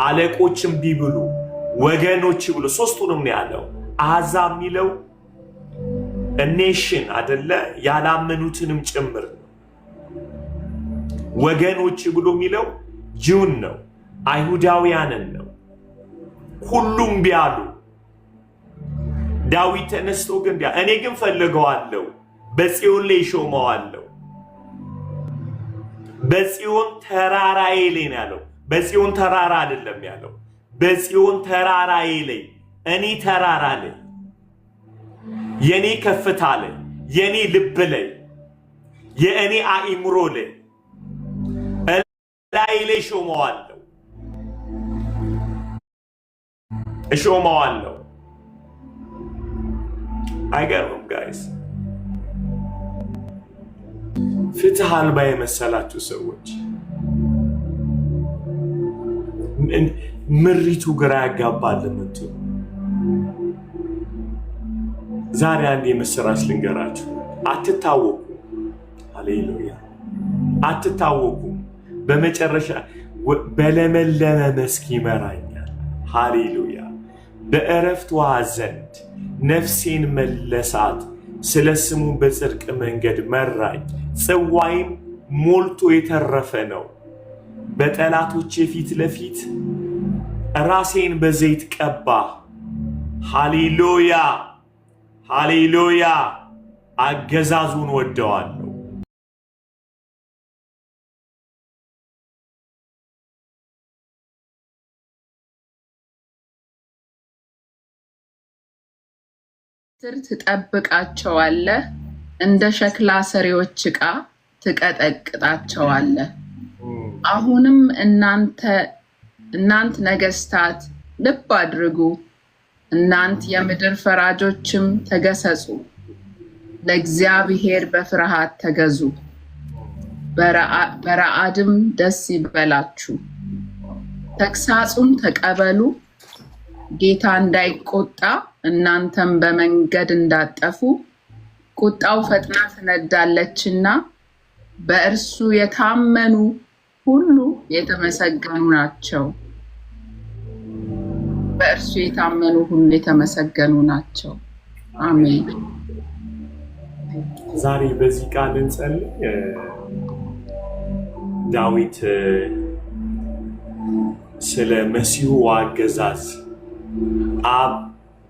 አለቆችም ቢብሉ ወገኖች ብሎ ሶስቱንም ነው ያለው። አሕዛብ የሚለው ኔሽን አይደለ ያላመኑትንም ጭምር ነው። ወገኖች ብሎ የሚለው ጅውን ነው አይሁዳውያንን ነው። ሁሉም ቢያሉ ዳዊት ተነስቶ ግን እኔ ግን ፈልገዋለሁ በጽዮን ላይ ሾመዋለሁ። በጽዮን ተራራዬ ላይ ነው ያለው። በጽዮን ተራራ አይደለም ያለው፣ በጽዮን ተራራዬ ላይ እኔ ተራራ ላይ የኔ ከፍታ ላይ የኔ ልብ ላይ የእኔ አእምሮ ላይ ላይ ሾመዋለሁ እሾመዋለሁ። አይገርምም ጋይስ? ፍትህ አልባ የመሰላችሁ ሰዎች ምሪቱ ግራ ያጋባል የምትሉ ዛሬ አንድ የምስራች ልንገራችሁ። አትታወቁ። ሃሌሉያ! አትታወቁ። በመጨረሻ በለመለመ መስክ ይመራኛል። ሃሌሉያ! በእረፍት ውኃ ዘንድ ነፍሴን መለሳት። ስለ ስሙ በጽድቅ መንገድ መራኝ። ጽዋይም ሞልቶ የተረፈ ነው። በጠላቶቼ ፊት ለፊት ራሴን በዘይት ቀባ። ሃሌሉያ! ሃሌሉያ! አገዛዙን ወደዋለሁ። ትጠብቃቸዋለህ፣ እንደ ሸክላ ሰሪዎች ዕቃ ትቀጠቅጣቸዋለህ። አሁንም እናንት ነገስታት ልብ አድርጉ፣ እናንት የምድር ፈራጆችም ተገሰጹ። ለእግዚአብሔር በፍርሃት ተገዙ፣ በረዓድም ደስ ይበላችሁ። ተግሳጹን ተቀበሉ፣ ጌታ እንዳይቆጣ እናንተም በመንገድ እንዳጠፉ። ቁጣው ፈጥና ትነዳለችና በእርሱ የታመኑ ሁሉ የተመሰገኑ ናቸው። በእርሱ የታመኑ ሁሉ የተመሰገኑ ናቸው። አሜን። ዛሬ በዚህ ቃል እንጸልይ። ዳዊት ስለ መሲሁ አገዛዝ አብ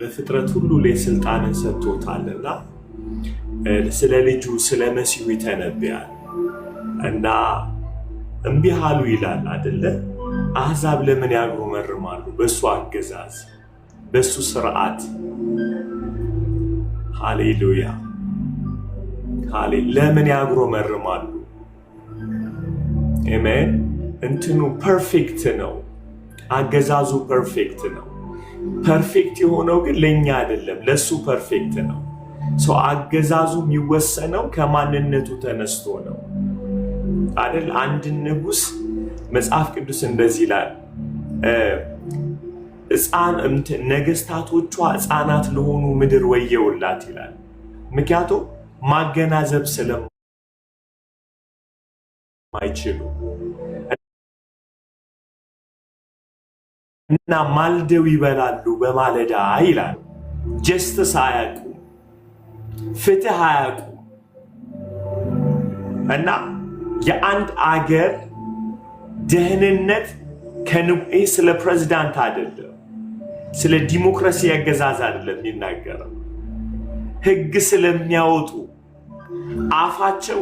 በፍጥረት ሁሉ ላይ ስልጣንን ሰጥቶታልና ስለ ልጁ ስለ መሲሁ ይተነብያል እና እምቢ አሉ ይላል አይደለ? አሕዛብ ለምን ያጉረመርማሉ? በሱ አገዛዝ በሱ ስርዓት። ሃሌሉያ! ለምን ያጉረመርማሉ? አሜን። እንትኑ ፐርፌክት ነው። አገዛዙ ፐርፌክት ነው። ፐርፌክት የሆነው ግን ለኛ አይደለም፣ ለሱ ፐርፌክት ነው። ሰው አገዛዙ የሚወሰነው ከማንነቱ ተነስቶ ነው አይደል? አንድ ንጉስ መጽሐፍ ቅዱስ እንደዚህ ይላል፣ ነገስታቶቿ ሕፃናት ለሆኑ ምድር ወየውላት ይላል። ምክንያቱም ማገናዘብ ስለማይችሉ እና ማልደው ይበላሉ በማለዳ ይላል። ጀስትስ አያውቁ፣ ፍትህ አያውቁ። እና የአንድ አገር ደህንነት ስለ ፕሬዝዳንት አይደለም፣ ስለ ዲሞክራሲ አገዛዝ አይደለም የሚናገረው። ህግ ስለሚያወጡ አፋቸው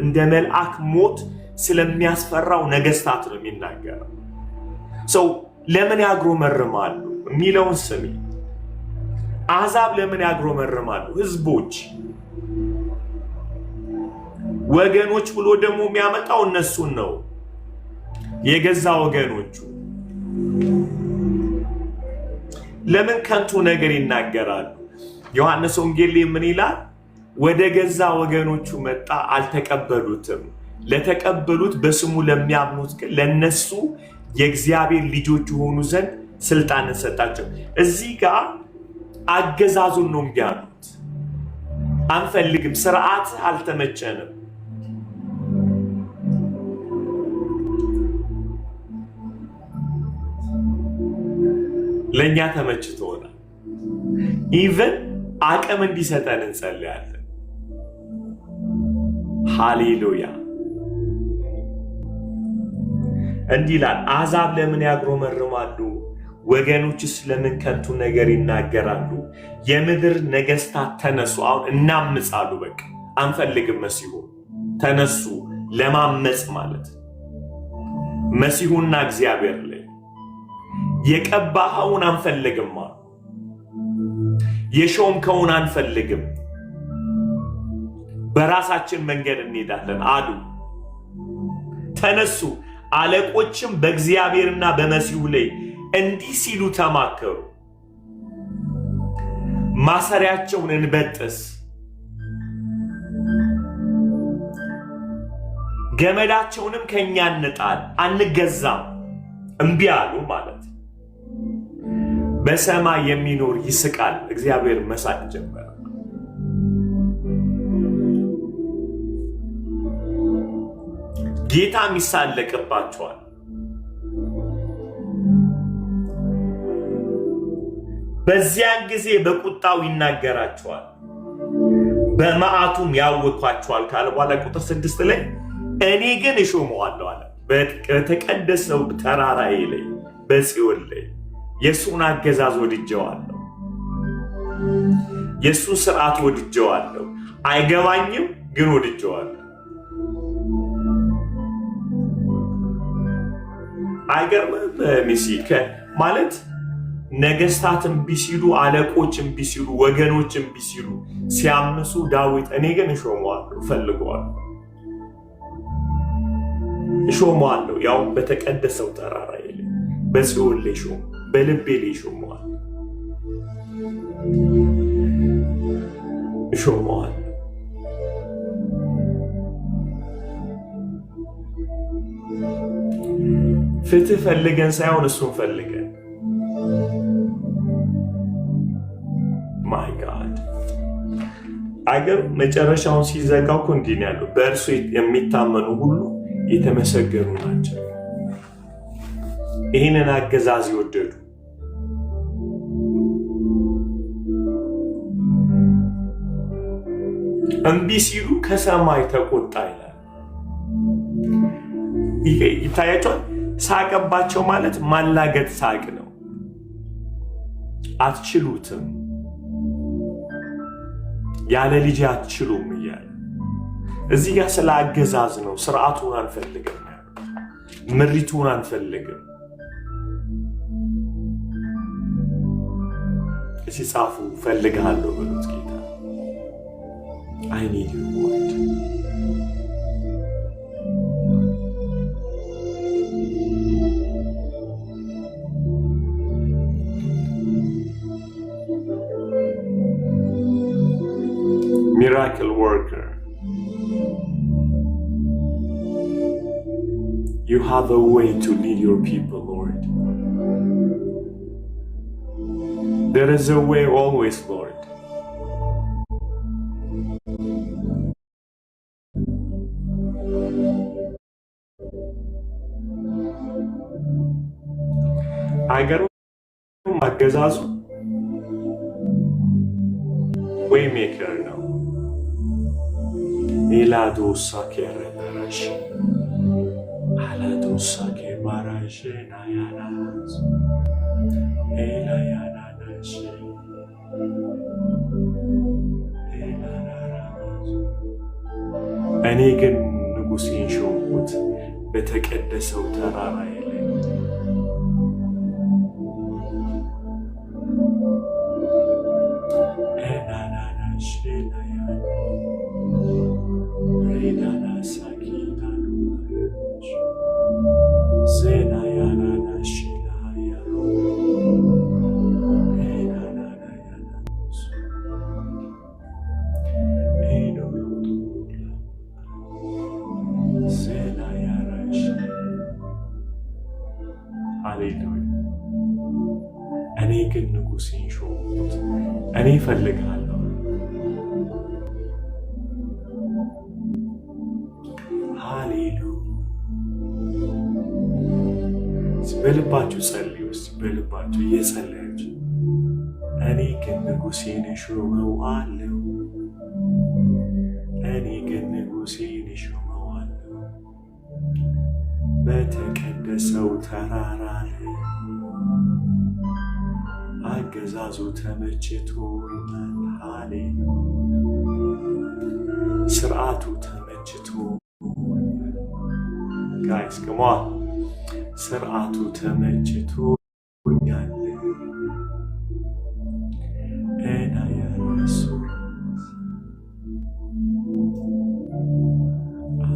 እንደ መልአክ ሞት ስለሚያስፈራው ነገስታት ነው የሚናገረው። ሰው ለምን ያጉረመርማሉ የሚለውን ስሚ። አሕዛብ ለምን ያጉረመርማሉ? ህዝቦች፣ ወገኖች ብሎ ደግሞ የሚያመጣው እነሱን ነው፣ የገዛ ወገኖቹ። ለምን ከንቱ ነገር ይናገራሉ? ዮሐንስ ወንጌል ምን ይላል? ወደ ገዛ ወገኖቹ መጣ፣ አልተቀበሉትም። ለተቀበሉት በስሙ ለሚያምኑት ግን ለነሱ የእግዚአብሔር ልጆች የሆኑ ዘንድ ስልጣንን ሰጣቸው። እዚህ ጋር አገዛዙን ነው የሚያሉት። አንፈልግም፣ ስርዓት አልተመቸንም። ለኛ ተመችቶናል። ኢቭን አቅም እንዲሰጠን እንጸልያለን። ሃሌሉያ። እንዲህ ይላል፣ አሕዛብ ለምን ያጉረመርማሉ? ወገኖችስ ለምን ከንቱ ነገር ይናገራሉ? የምድር ነገሥታት ተነሱ። አሁን እናምጻሉ። በቃ አንፈልግም መሲሁ። ተነሱ ለማመጽ ማለት መሲሁና እግዚአብሔር ላይ የቀባኸውን አንፈልግም፣ የሾምከውን አንፈልግም፣ በራሳችን መንገድ እንሄዳለን አሉ። ተነሱ፣ አለቆችም በእግዚአብሔርና በመሲሁ ላይ እንዲህ ሲሉ ተማከሩ፣ ማሰሪያቸውን እንበጥስ፣ ገመዳቸውንም ከኛ እንጣል፣ አንገዛም። እምቢ አሉ ማለት። በሰማይ የሚኖር ይስቃል። እግዚአብሔር መሳቅ ጀመረ። ጌታም ይሳለቅባቸዋል። በዚያን ጊዜ በቁጣው ይናገራቸዋል፣ በመዓቱም ያወኳቸዋል ካለ በኋላ ቁጥር 6 ላይ እኔ ግን እሾመዋለሁ አለ። በተቀደሰው ተራራዬ ላይ በጽዮን ላይ የእሱን አገዛዝ ወድጀዋለሁ፣ የእሱን ስርዓት ወድጀዋለሁ። አይገባኝም ግን ወድጀዋለሁ። አይገርምም? ሚሲ ማለት ነገስታት እምቢ ሲሉ፣ አለቆች እምቢ ሲሉ፣ ወገኖች እምቢ ሲሉ ሲያምሱ ዳዊት እኔ ግን እሾመዋለሁ፣ እፈልገዋለሁ፣ እሾመዋለሁ። ያው በተቀደሰው ተራራ ላይ በጽዮን ላይ ሾም፣ በልቤ ላይ ሾመዋለሁ፣ እሾመዋለሁ። ፍትህ ፈልገን ሳይሆን እሱን ፈልገን። ማይ ጋድ አገር መጨረሻውን ሲዘጋው እኮ እንዲህ ነው ያለው፣ በእርሱ የሚታመኑ ሁሉ የተመሰገኑ ናቸው። ይህንን አገዛዝ ይወደዱ። እምቢ ሲሉ ከሰማይ ተቆጣ ይላል። ይታያቸዋል። ሳቀባቸው ማለት ማላገጥ ሳቅ ነው። አትችሉትም፣ ያለ ልጅ አትችሉም እያለ እዚህ ጋር ስለ አገዛዝ ነው። ስርዓቱን አንፈልግም፣ ምሪቱን አንፈልግም። ሲጻፉ ፈልግሃለሁ ብሉት ጌታ አይኔ ይወድ miracle worker. You have a way to lead your people, Lord. There is a way always, Lord. አይገርም? አገዛዙ ወይ ሜከር ነው። ኢላዶሳ ከረራሽ አላዶሳ ከማራሽ ናያናስ ኤላያናናሽ ኤላናናስ እኔ ግን ንጉሴን ሾምኩት በተቀደሰው ተራራዬ ላይ። ኤላናናሽ እኔ ግን ንጉሴን ሾምኩት። እኔ እፈልግሃለሁ። ሃሌሉያ። በልባችሁ ጸልዩ። በልባችሁ እየጸለያችሁ እኔ ግን ንጉሴን እሾመዋለሁ፣ እኔ ግን ንጉሴን እሾመዋለሁ በተቀደሰው ተራራ ላይ አገዛዙ ተመችቶኛል። ሃሌሉያ ስርዓቱ ተመችቶኛል። ጋይስ ከሞን ስርዓቱ ተመችቶኛል እና ያረሱ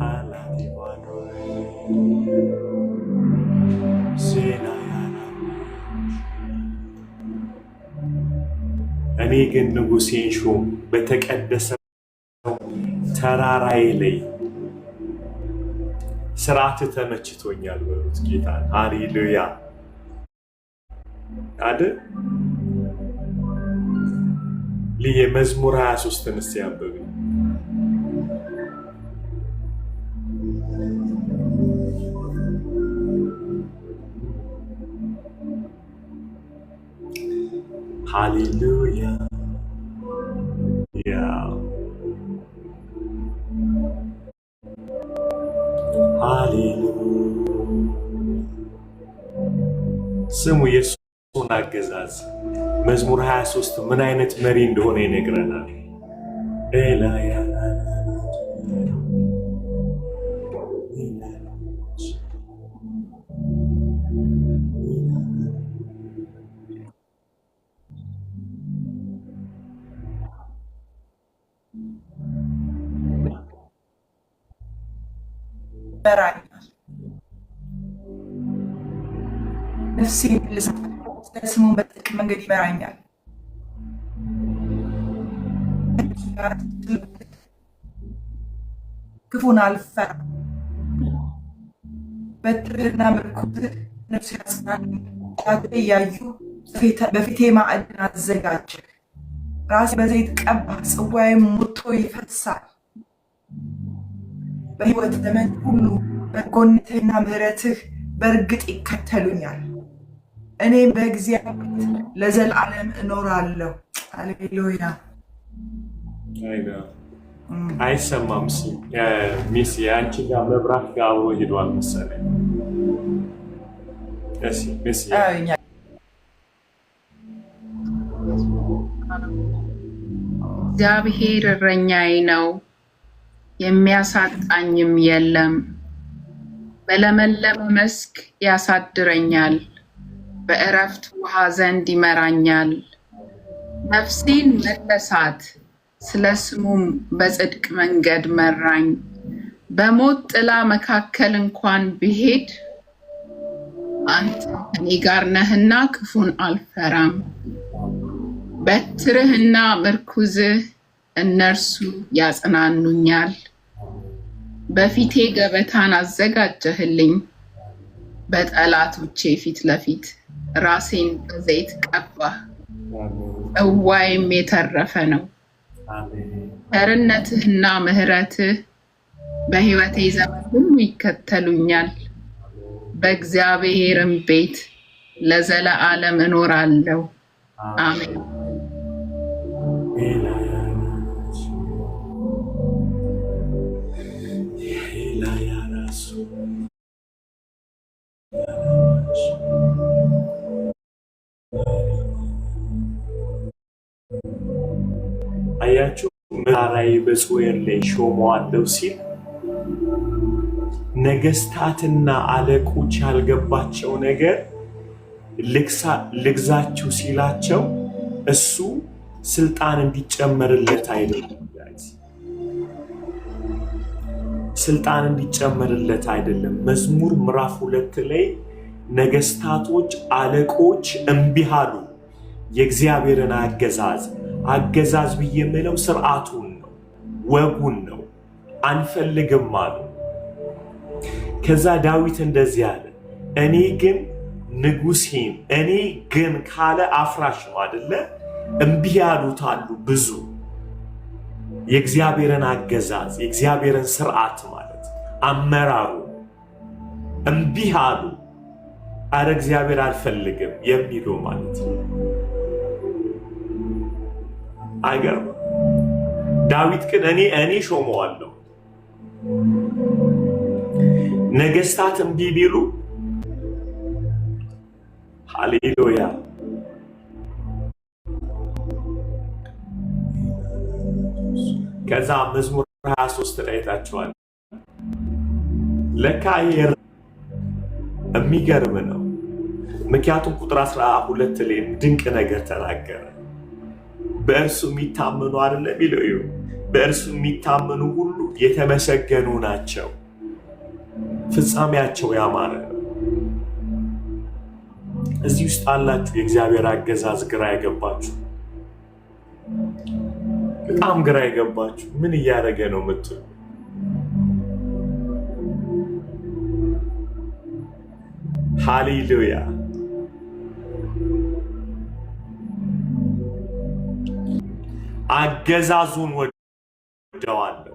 አላዲባዶ ዜና እኔ ግን ንጉሴን ሾም በተቀደሰው ተራራዬ ላይ ስርዓት ተመችቶኛል በሉት ጌታ። ሃሌሉያ አይደል? ልዬ መዝሙር 23ን እስቲ አንብብ። ሃሌሉያ ያ ሃሌሉያ ስሙ የእሱን አገዛዝ። መዝሙር 23 ምን አይነት መሪ እንደሆነ ይነግረናል። ነፍሴ መልሳት ስሙን በጥልቅ መንገድ ይመራኛል። ክፉን አልፈራም። በትርህና ምርኩዝህ ነፍሴ ያጽናናኛል። እያዩ በፊቴ ማዕድን አዘጋጀህ። ራሴ በዘይት ቀባህ፣ ጽዋዬም ሞልቶ ይፈሳል። በሕይወት ዘመን ሁሉ በጎነትህና ምሕረትህ በእርግጥ ይከተሉኛል። እኔም በእግዚአብሔር ለዘላለም እኖራለሁ። ሃሌሉያ። አይሰማም ሚስ የአንቺ ጋር መብራት ጋር አብሮ ሄዷል መሰለኝ። እግዚአብሔር እረኛዬ ነው፣ የሚያሳጣኝም የለም። በለመለመ መስክ ያሳድረኛል፣ በእረፍት ውሃ ዘንድ ይመራኛል። ነፍሴን መለሳት፣ ስለ ስሙም በጽድቅ መንገድ መራኝ። በሞት ጥላ መካከል እንኳን ብሄድ አንተ ከእኔ ጋር ነህና ክፉን አልፈራም። በትርህና ምርኩዝህ እነርሱ ያጽናኑኛል። በፊቴ ገበታን አዘጋጀህልኝ፣ በጠላቶቼ ፊት ለፊት ራሴን በዘይት ቀባህ፣ ጽዋዬም የተረፈ ነው። ቸርነትህና ምሕረትህ በሕይወቴ ዘመን ሁሉ ይከተሉኛል። በእግዚአብሔርም ቤት ለዘለዓለም እኖራለሁ። አሜን። አያችሁ መራራዬ በጽዮን ላይ ሾመዋለሁ ሲል ነገስታትና አለቆች ያልገባቸው ነገር ልግዛችሁ ሲላቸው እሱ ስልጣን እንዲጨመርለት አይደለም። ስልጣን እንዲጨመርለት አይደለም። መዝሙር ምዕራፍ 2 ላይ ነገስታቶች አለቆች እምቢ አሉ የእግዚአብሔርን አገዛዝ ብዬ የምለው ስርዓቱን ነው፣ ወጉን ነው፣ አንፈልግም አሉ። ከዛ ዳዊት እንደዚህ አለ፣ እኔ ግን ንጉሴን እኔ ግን ካለ አፍራሽ ነው አይደለ? እምቢ ያሉት አሉ ብዙ የእግዚአብሔርን አገዛዝ የእግዚአብሔርን ስርዓት ማለት አመራሩ እምቢ አሉ። አረ እግዚአብሔር አልፈልግም የሚሉ ማለት ነው። አይገርም? ዳዊት ግን እኔ ሾመዋለሁ። ነገስታት እምቢ ቢሉ ሃሌሉያ ከዛ መዝሙር 23 ላይ ታችኋል። ለካ የሚገርም ነው። ምክንያቱም ቁጥር 12 ላይ ድንቅ ነገር ተናገረ። በእርሱ የሚታመኑ አይደለም ይለው፣ በእርሱ የሚታመኑ ሁሉ የተመሰገኑ ናቸው፣ ፍጻሜያቸው ያማረ ነው። እዚህ ውስጥ አላችሁ የእግዚአብሔር አገዛዝ ግራ ያገባችሁ፣ በጣም ግራ ያገባችሁ ምን እያደረገ ነው የምትሉ ሃሌሉያ አገዛዙን ወደዋለሁ።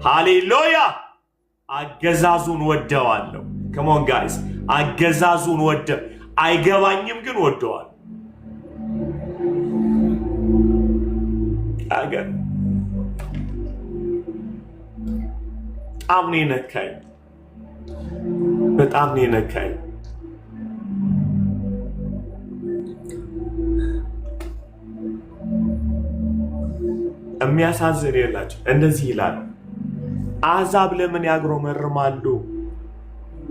ሃሌሉያ አገዛዙን ወደዋለሁ። come on guys አገዛዙን አይገባኝም ግን ወደዋለሁ። አገር በጣም ነው የነካኝ፣ በጣም ነው የነካኝ። የሚያሳዝን የላቸው። እንደዚህ ይላል፣ አሕዛብ ለምን ያጉረመርማሉ?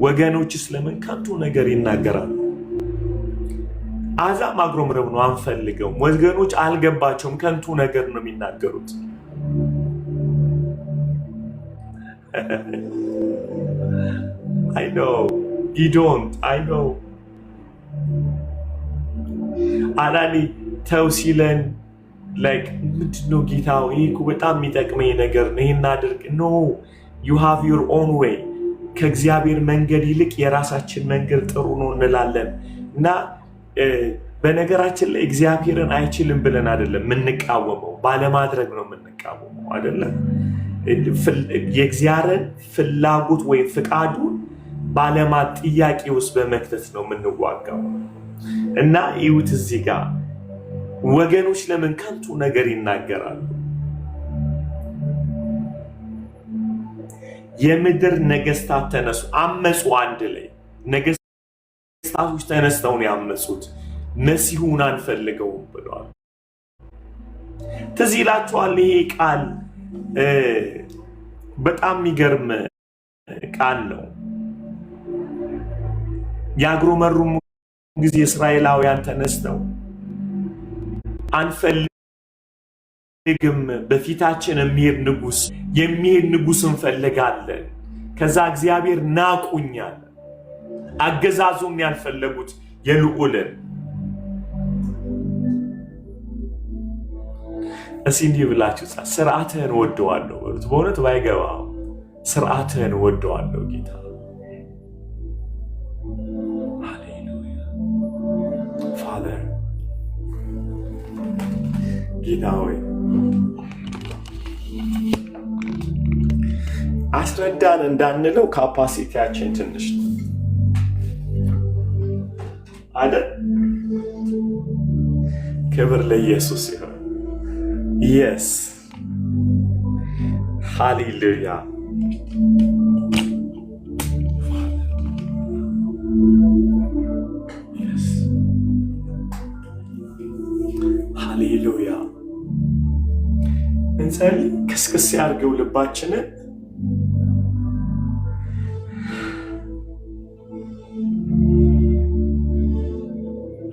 ወገኖችስ ለምን ከንቱ ነገር ይናገራሉ? አሕዛብ ማጉረምረም ነው አንፈልገውም። ወገኖች አልገባቸውም፣ ከንቱ ነገር ነው የሚናገሩት። I know you don't. I know አላሊ ተው ሲለን like ምንድነው ጌታው ይሄ እኮ በጣም የሚጠቅመኝ ነገር ነው ይሄን አድርግ። no you have your own way። ከእግዚአብሔር መንገድ ይልቅ የራሳችን መንገድ ጥሩ ነው እንላለን። እና በነገራችን ላይ እግዚአብሔርን አይችልም ብለን አይደለም የምንቃወመው፣ ባለማድረግ ነው የምንቃወመው አይደለም። የእግዚአብሔርን ፍላጎት ወይም ፍቃዱን ባለማት ጥያቄ ውስጥ በመክተት ነው የምንዋጋው። እና ይሁት እዚህ ጋር ወገኖች ለምን ከንቱ ነገር ይናገራሉ? የምድር ነገስታት ተነሱ፣ አመጹ። አንድ ላይ ነገስታቶች ተነስተው ነው ያመጹት። መሲሁን አንፈልገውም ብለዋል። ትዝ ይላችኋል ይሄ ቃል በጣም የሚገርም ቃል ነው። ያጉረመረሙ ጊዜ እስራኤላውያን ተነስተው አንፈልግም፣ በፊታችን የሚሄድ ንጉስ እንፈልጋለን። ከዛ እግዚአብሔር ናቁኛል። አገዛዙም ያልፈለጉት የልዑልን እስኪ እንዲህ ብላችሁ ስርዓትህን ወደዋለሁ በሉት። በእውነት ባይገባው ስርዓትህን ወደዋለሁ ጌታ። ሃሌሉያ ፋዘር ጌታ ሆይ አስረዳን እንዳንለው ካፓሲቲያችን ትንሽ ነው አይደል? ክብር ለኢየሱስ ይሁን። Yes. Hallelujah. Yes. Hallelujah. እንጸልይ። ክስክስ ያድርገው ልባችንን።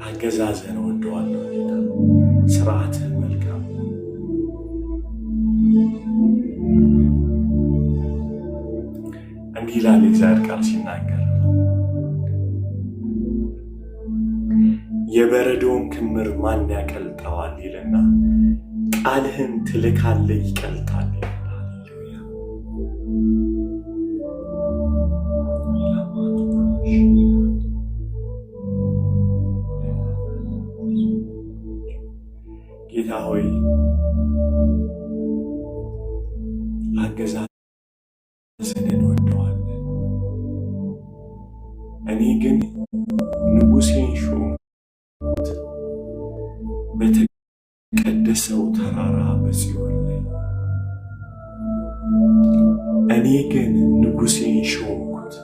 አገዛዝህን እወደዋለሁ ጌታ፣ ስርዓትህን መልካም። እንዲህ ይላል የእግዚአብሔር ቃል ሲናገር፣ የበረዶውን ክምር ማን ያቀልጠዋል ይልና ቃልህን ትልካለህ ይቀልጣል። ጌታ ሆይ አገዛዝህን እንወደዋለን። እኔ ግን በተቀደሰው ተራራ በጽዮን ላይ እኔ ግን ንጉሴን ሾምኩት።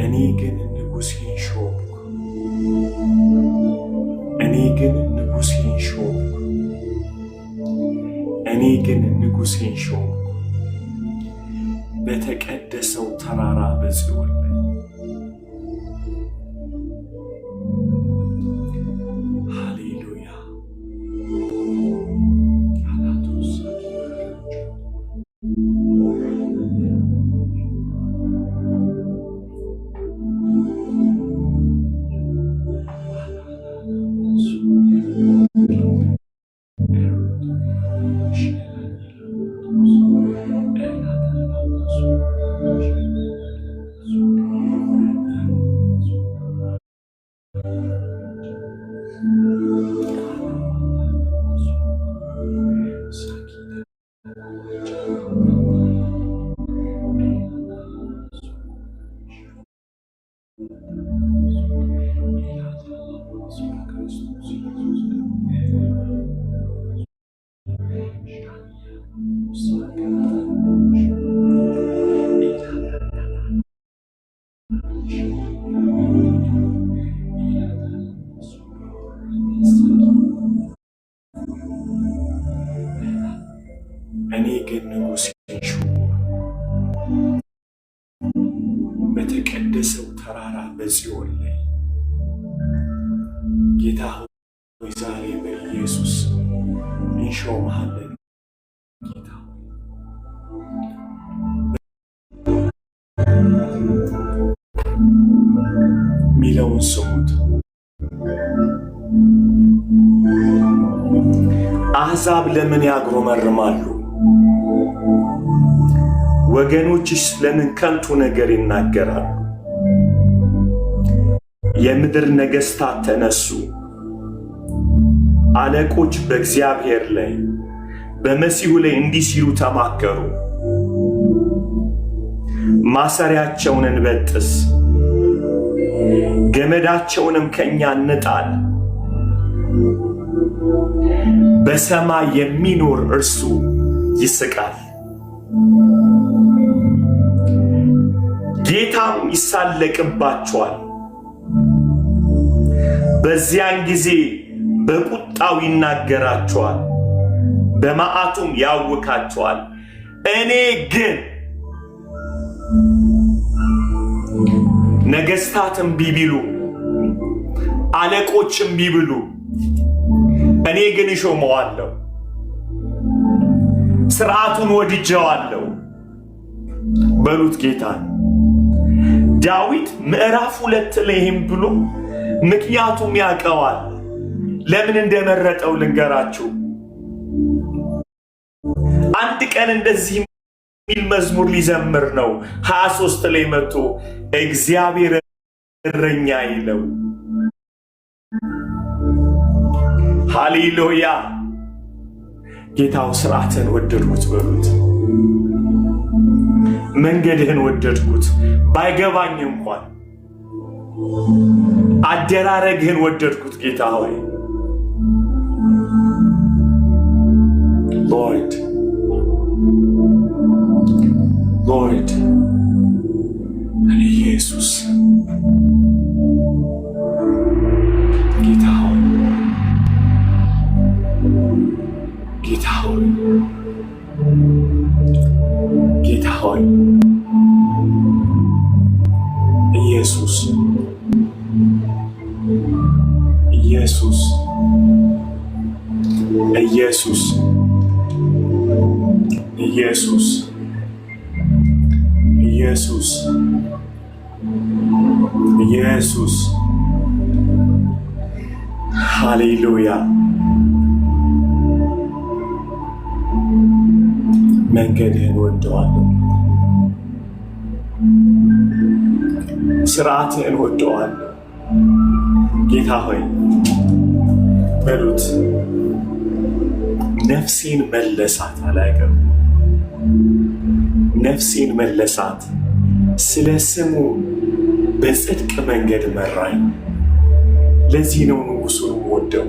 እኔ ግን ንጉሴን ሾምኩ። እኔ ግን ንጉሴን ሾምኩ። እኔ ግን ንጉሴን ሾምኩ በተቀደሰው ተራራ በጽዮን ላይ። ሃሌሉያ። እኔ ግን ንጉሴን ሾምኩ በተቀደሰው ተራራ በጽዮን ላይ። ጌታ ሆይ ዛሬ በኢየሱስ እንሾምሃለን። ጌታ ሚለውን ስሙት። አሕዛብ ለምን ያጉረመርማሉ? ወገኖችስ ለምን ከንቱ ነገር ይናገራሉ? የምድር ነገሥታት ተነሱ፣ አለቆች በእግዚአብሔር ላይ በመሲሁ ላይ እንዲህ ሲሉ ተማከሩ። ማሰሪያቸውን እንበጥስ፣ ገመዳቸውንም ከእኛ እንጣል። በሰማይ የሚኖር እርሱ ይስቃል፣ ጌታም ይሳለቅባቸዋል። በዚያን ጊዜ በቁጣው ይናገራቸዋል፣ በመዓቱም ያውካቸዋል። እኔ ግን ነገሥታትም ቢቢሉ አለቆችም ቢብሉ እኔ ግን እሾመዋለሁ፣ ሥርዓቱን ወድጀዋለሁ በሉት ጌታን። ዳዊት ምዕራፍ 2 ላይ ይህም ብሎ ምክንያቱም ያውቀዋል። ለምን እንደመረጠው ልንገራችሁ። አንድ ቀን እንደዚህ የሚል መዝሙር ሊዘምር ነው። 23 ላይ መጥቶ እግዚአብሔር እረኛዬ ነው። ሃሌሉያ። ጌታው ሥርዓትን ወደድኩት በሉት። መንገድህን ወደድኩት፣ ባይገባኝ እንኳን አደራረግህን ወደድኩት ጌታ ሆይ። ሎርድ ሎርድ ኢየሱስ ጌታ ሆይ ጌታ ሆይ ጌታ ሆይ ኢየሱስ ኢየሱስ ኢየሱስ ኢየሱስ ኢየሱስ ኢየሱስ ሃሌሉያ። መንገድህን ወደዋለሁ፣ ሥርዓትህን ወደዋለሁ ጌታ ሆይ በሉት። ነፍሴን መለሳት አላገሩ፣ ነፍሴን መለሳት፣ ስለ ስሙ በጽድቅ መንገድ መራኝ። ለዚህ ነው ንጉሱን ወደው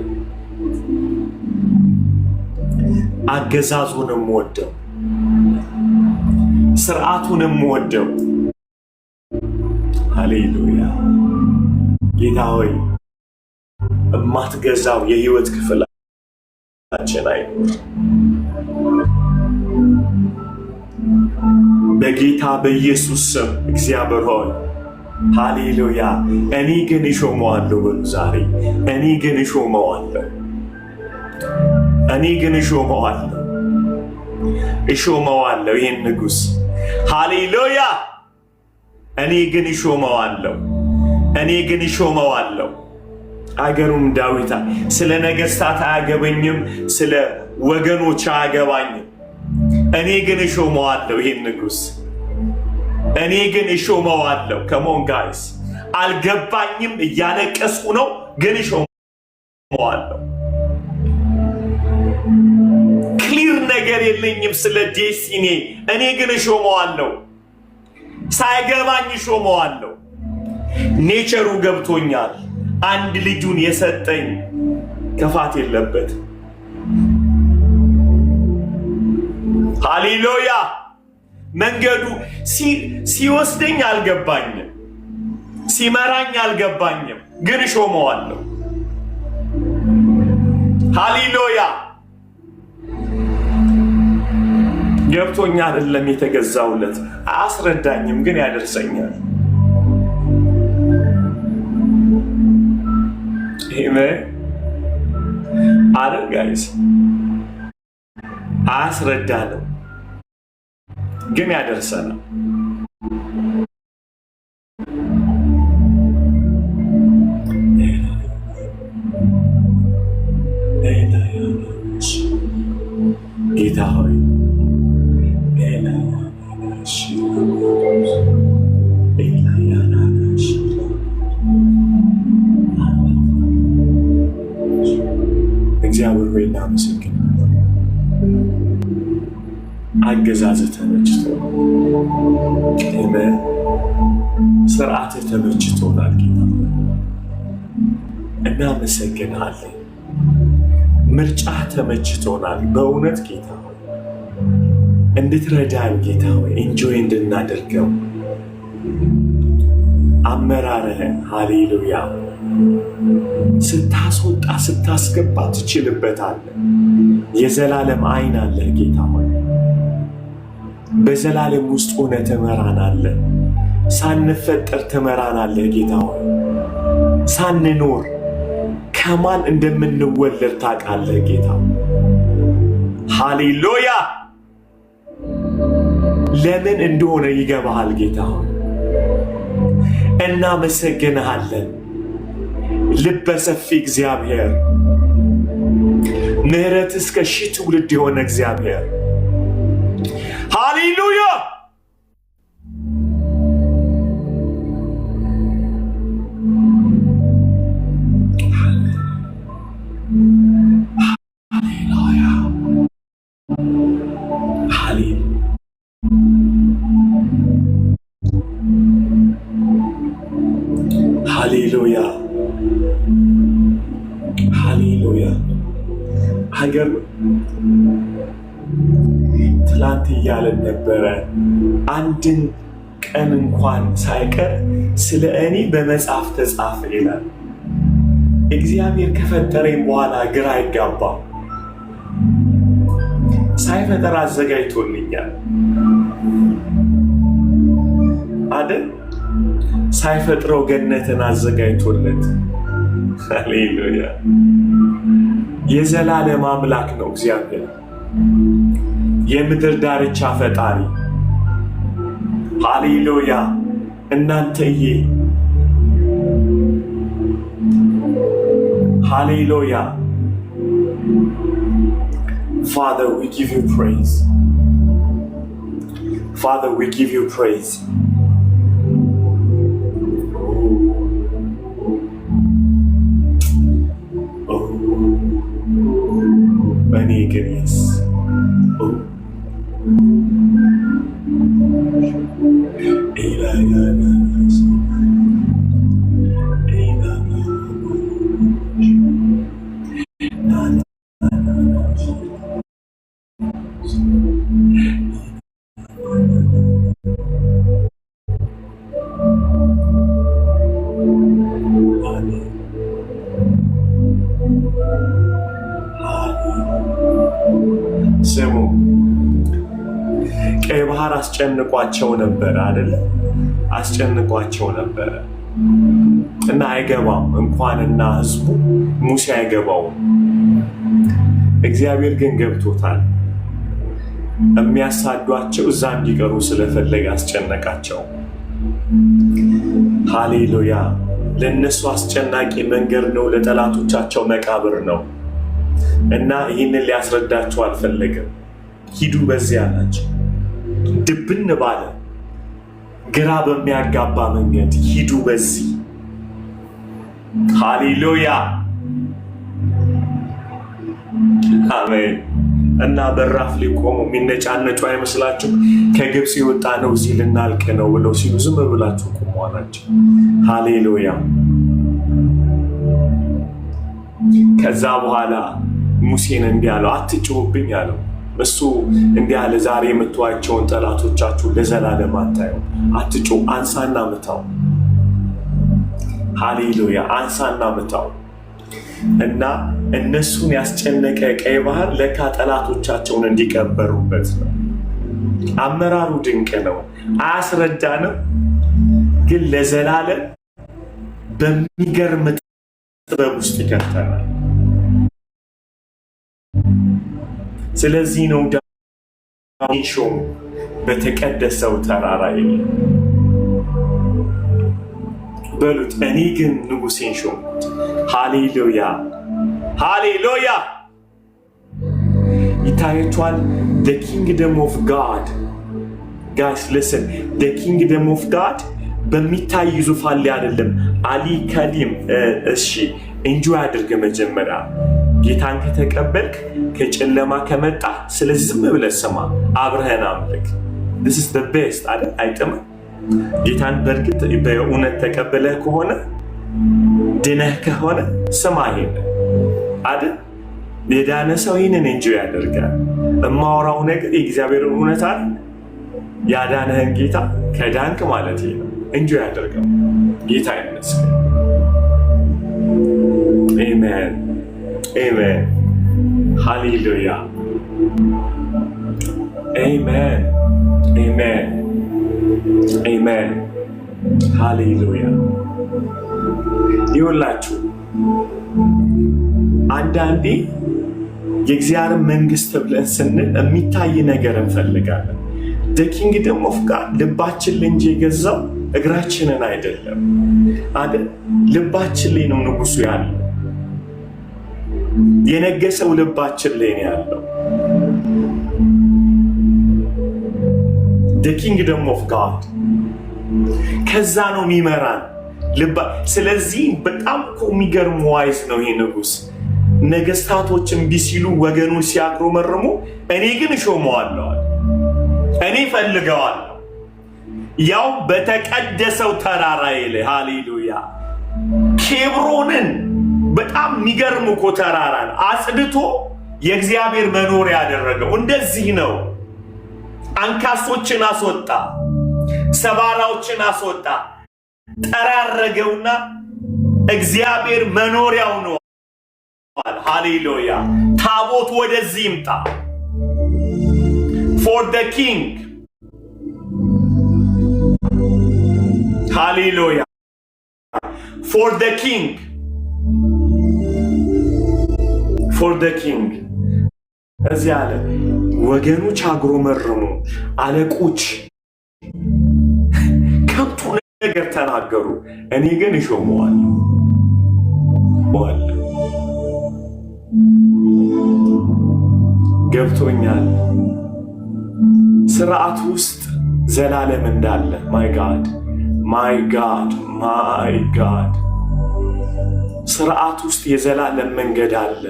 አገዛዙንም ወደው ስርዓቱንም ወደው። ሃሌሉያ። ጌታ ሆይ እማትገዛው የህይወት ክፍላችን አይኖር። በጌታ በኢየሱስ ስም እግዚአብሔር ሆይ ሃሌሉያ። እኔ ግን እሾመዋለሁ በሉ ዛሬ። እኔ ግን እሾመዋለሁ። እኔ ግን እሾመዋለሁ። እሾመዋለሁ ይህን ንጉሥ። ሃሌሉያ። እኔ ግን እሾመዋለሁ። እኔ ግን እሾመዋለሁ። አገሩም ዳዊት ስለ ነገሥታት አያገበኝም፣ ስለ ወገኖች አያገባኝም። እኔ ግን እሾመዋለሁ ይህን ንጉሥ። እኔ ግን እሾመዋለሁ። ከሞን ጋይስ አልገባኝም፣ እያለቀስኩ ነው፣ ግን እሾመዋለሁ። ክሊር ነገር የለኝም ስለ ዴስቲኒ። እኔ ግን እሾመዋለሁ። ሳይገባኝ እሾመዋለሁ። ኔቸሩ ገብቶኛል። አንድ ልጁን የሰጠኝ ክፋት የለበት። ሃሌሉያ። መንገዱ ሲወስደኝ አልገባኝም፣ ሲመራኝ አልገባኝም፣ ግን እሾመዋለሁ። ሃሌሉያ። ገብቶኛ አይደለም የተገዛውለት፣ አያስረዳኝም፣ ግን ያደርሰኛል። አሜን አለ ጋይስ። አያስረዳንም፣ ግን ያደርሰናል። ጌታ ሆይ እግዚአብሔር ሆይ እናመሰግናለን። አገዛዝህ ተመችቶናል። አሜን። ስርዓትህ ተመችቶናል ጌታ። እናመሰግናለን። ምርጫህ ተመችቶናል በእውነት ጌታ ሆይ እንድትረዳን ጌታ ሆይ ኢንጆይ እንድናደርገው አመራርህን ሃሌሉያ ስታስወጣ ስታስገባ ትችልበታለህ። የዘላለም አይን አለህ ጌታ ሆይ በዘላለም ውስጥ ሆነህ ትመራናለህ። ሳንፈጠር ትመራናለህ ጌታ ሆይ ሳንኖር ከማን እንደምንወለድ ታውቃለህ ጌታ። ሃሌሉያ። ለምን እንደሆነ ይገባሃል ጌታ ሆይ እናመሰግንሃለን። ልበ ሰፊ እግዚአብሔር፣ ምሕረት እስከ ሺህ ትውልድ የሆነ እግዚአብሔር ሃሌሉያ። ሃሌሉያ ሃሌሉያ። ሀገር ትላንት እያለን ነበረ። አንድን ቀን እንኳን ሳይቀር ስለ እኔ በመጽሐፍ ተጻፈ ይላል። እግዚአብሔር ከፈጠረኝ በኋላ ግራ አይጋባም። ሳይፈጠር አዘጋጅቶልኛል አይደል? ሳይፈጥረው ገነትን አዘጋጅቶለት። ሃሌሉያ። የዘላለም አምላክ ነው እግዚአብሔር፣ የምድር ዳርቻ ፈጣሪ። ሃሌሉያ። እናንተዬ ሃሌሉያ። Father, we give you praise. Father, we give you praise. Yes. Oh. ስሙ ቀይ ባህር አስጨንቋቸው ነበር አይደል? አስጨንቋቸው ነበር እና አይገባም እንኳንና ህዝቡ ሙሴ አይገባውም። እግዚአብሔር ግን ገብቶታል። የሚያሳዷቸው እዛ እንዲቀሩ ስለፈለገ አስጨነቃቸው። ሃሌሉያ! ለነሱ አስጨናቂ መንገድ ነው፣ ለጠላቶቻቸው መቃብር ነው እና ይህንን ሊያስረዳቸው አልፈለገም። ሂዱ በዚያ አላቸው። ድብን ባለ ግራ በሚያጋባ መንገድ ሂዱ በዚህ። ሃሌሉያ! አሜን። እና በራፍ ላይ ቆሙ የሚነጫነጩ አይመስላችሁ? ከግብፅ የወጣ ነው እዚህ ልናልቅ ነው ብለው ሲሉ ዝም ብላችሁ ቆሙ አላቸው። ሃሌሉያ! ከዛ በኋላ ሙሴን እንዲህ አለው፣ አትጭውብኝ አለው። እሱ እንዲህ አለ፣ ዛሬ የምትዋቸውን ጠላቶቻችሁ ለዘላለም አታየው። አትጩ፣ አንሳና ምታው። ሃሌሉያ! አንሳና ምታው። እና እነሱን ያስጨነቀ ቀይ ባህር ለካ ጠላቶቻቸውን እንዲቀበሩበት ነው። አመራሩ ድንቅ ነው። አያስረዳንም፣ ግን ለዘላለም በሚገርም ጥበብ ውስጥ ይከተናል። ስለዚህ ነው ዳዊት ሾሙ በተቀደሰው ተራራ የለም በሉት። እኔ ግን ንጉሴን ሾምኩት። ሃሌሉያ ሃሌሉያ! ይታያችኋል። the kingdom of God guys listen, the kingdom of God በሚታይ ዙፋን ላይ አይደለም። አሊ ከሊም እሺ እንጆይ አድርገ መጀመሪያ ጌታን ከተቀበልክ ከጨለማ ከመጣ ስለዚህ ዝም ብለህ ስማ፣ አብረህን አምልክ። this is the best አይጥም። ጌታን በእርግጥ በእውነት ተቀበለህ ከሆነ ድነህ ከሆነ ስማ፣ ይሄን አይደል? የዳነ ሰው ይህንን እንጆይ ያደርጋል። እማወራው ነገር የእግዚአብሔርን እውነት አይደል? ያዳነህን ጌታ ከዳንክ ማለት ይሄ ነው። እንጆይ ያደርጋል። ጌታ ይመስገን። አሜን አሜን ሃሌሉያ አሜን አሜን አሜን ሃሌሉያ። ይኸውላችሁ አንዳንዴ የእግዚአብሔር መንግስት ብለን ስንል የሚታይ ነገር እንፈልጋለን። the kingdom of God ልባችን ላይ እንጂ የገዛው እግራችንን አይደለም አይደል? ልባችን ላይ ነው ንጉሱ ያለው። የነገሰው ልባችን ላይ ነው ያለው። the kingdom of God ከዛ ነው የሚመራን ልባ። ስለዚህ በጣም እኮ የሚገርም ዋይዝ ነው ይሄ ንጉስ። ነገስታቶችን ቢሲሉ ወገኑን ሲያግሮመርሙ እኔ ግን እሾመዋለሁ፣ እኔ ፈልገዋለሁ፣ ያው በተቀደሰው ተራራዬ ላይ። ሃሌሉያ! ኬብሮንን በጣም የሚገርም እኮ ተራራን አጽድቶ የእግዚአብሔር መኖሪያ ያደረገው እንደዚህ ነው። አንካሶችን አስወጣ፣ ሰባራዎችን አስወጣ፣ ጠራረገውና እግዚአብሔር መኖሪያው ነው። ሃሌሉያ! ታቦት ወደዚህ ይምጣ። for the king ሃሌሉያ! for the king for the king እዚህ አለ። ወገኖች አጉረመረሙ፣ አለቆች ከንቱ ነገር ተናገሩ፣ እኔ ግን እሾመዋለሁ። ገብቶኛል። ስርዓት ውስጥ ዘላለም እንዳለ ማይ ጋድ ማይ ጋድ ማይ ጋድ፣ ስርዓት ውስጥ የዘላለም መንገድ አለ።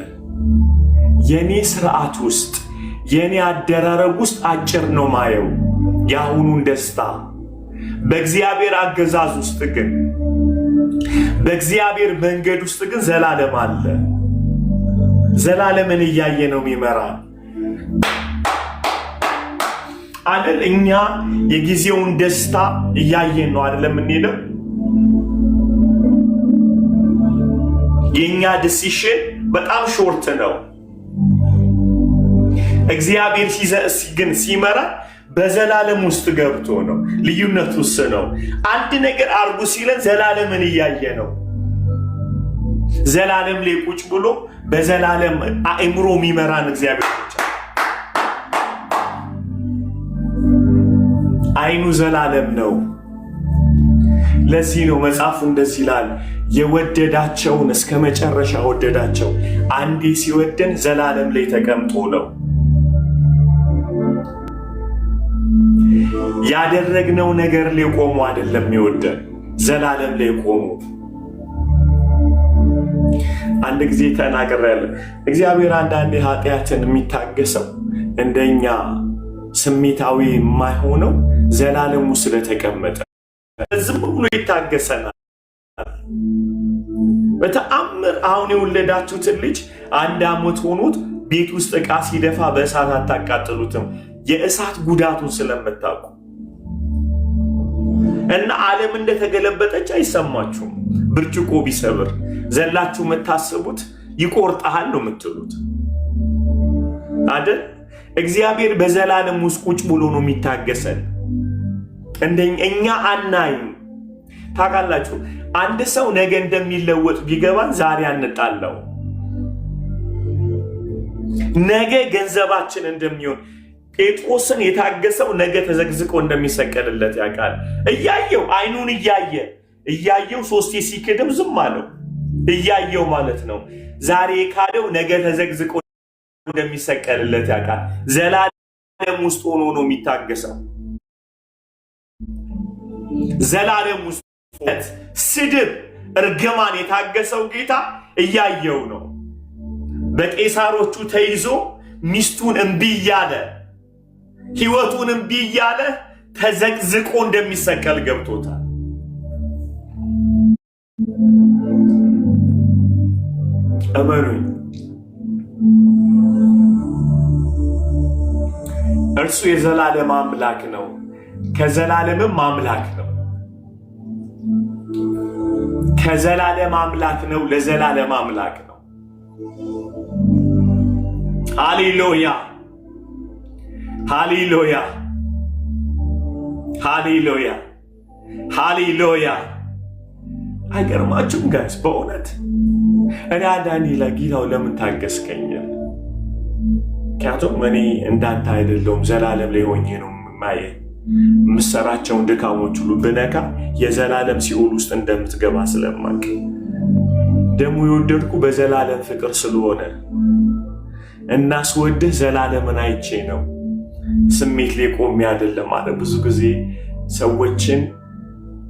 የኔ ስርዓት ውስጥ የኔ አደራረግ ውስጥ አጭር ነው ማየው የአሁኑን ደስታ። በእግዚአብሔር አገዛዝ ውስጥ ግን በእግዚአብሔር መንገድ ውስጥ ግን ዘላለም አለ። ዘላለምን እያየ ነው የሚመራን አይደል? እኛ የጊዜውን ደስታ እያየን ነው አይደል የምንሄደው? የኛ ዲሲሽን በጣም ሾርት ነው። እግዚአብሔር ግን ሲመራ በዘላለም ውስጥ ገብቶ ነው። ልዩነቱ እሱ ነው። አንድ ነገር አርጉ ሲለን ዘላለምን እያየ ነው። ዘላለም ላይ ቁጭ ብሎ በዘላለም አእምሮ የሚመራን እግዚአብሔር ብቻ። አይኑ ዘላለም ነው። ለዚህ ነው መጽሐፉ እንደዚህ ይላል፣ የወደዳቸውን እስከ መጨረሻ ወደዳቸው። አንዴ ሲወደን ዘላለም ላይ ተቀምጦ ነው። ያደረግነው ነገር ላይ ቆሞ አይደለም ይወደን፣ ዘላለም ላይ ቆሞ። አንድ ጊዜ ተናግሬያለሁ። እግዚአብሔር አንዳንዴ ኃጢአትን የሚታገሰው እንደኛ ስሜታዊ የማይሆነው ዘላለሙ ስለተቀመጠ ዝም ብሎ ይታገሰናል። በተአምር አሁን የወለዳችሁትን ልጅ 1 ዓመት ሆኖት ቤት ውስጥ ዕቃ ሲደፋ በእሳት አታቃጥሉትም፣ የእሳት ጉዳቱን ስለምታውቁ እና ዓለም እንደተገለበጠች አይሰማችሁም። ብርጭቆ ቢሰብር ዘላችሁ የምታስቡት ይቆርጣል ነው የምትሉት አይደል? እግዚአብሔር በዘላለም ውስጥ ቁጭ ብሎ ነው የሚታገሰን። እኛ አናይም። ታውቃላችሁ፣ አንድ ሰው ነገ እንደሚለወጥ ቢገባን ዛሬ አንጣለው። ነገ ገንዘባችን እንደሚሆን ጴጥሮስን የታገሰው ነገ ተዘግዝቆ እንደሚሰቀልለት ያውቃል። እያየው አይኑን እያየው 3 ሲክድም ዝም አለው። እያየው ማለት ነው። ዛሬ ካደው ነገ ተዘግዝቆ እንደሚሰቀልለት ያውቃል። ዘላለም ውስጥ ሆኖ ነው የሚታገሰው። ዘላለም ውስጥ ስድብ፣ እርግማን የታገሰው ጌታ እያየው ነው። በቄሳሮቹ ተይዞ ሚስቱን እምቢ እያለ ሕይወቱን እምቢ እያለ ተዘቅዝቆ እንደሚሰቀል ገብቶታል። እመኑኝ፣ እርሱ የዘላለም አምላክ ነው፣ ከዘላለምም አምላክ ነው። ከዘላለም አምላክ ነው፣ ለዘላለም አምላክ ነው። ሃሌሉያ ሃሌሉያ ሃሌሉያ ሃሌሉያ። አይገርማችሁም ጋይስ? በእውነት እኔ አንዳንዴ ለጌታው ለምን ታገስከኝ? ምክንያቱም እኔ እንዳንተ አይደለሁም፣ ዘላለም ላይ ሆኜ ነው ማየ የምሰራቸውን ድካሞች ሁሉ ብነካ የዘላለም ሲኦል ውስጥ እንደምትገባ ስለማቅ ደግሞ የወደድኩ በዘላለም ፍቅር ስለሆነ እና ስወድህ ዘላለምን አይቼ ነው። ስሜት ላይ ቆሜ አይደለም አለ። ብዙ ጊዜ ሰዎችን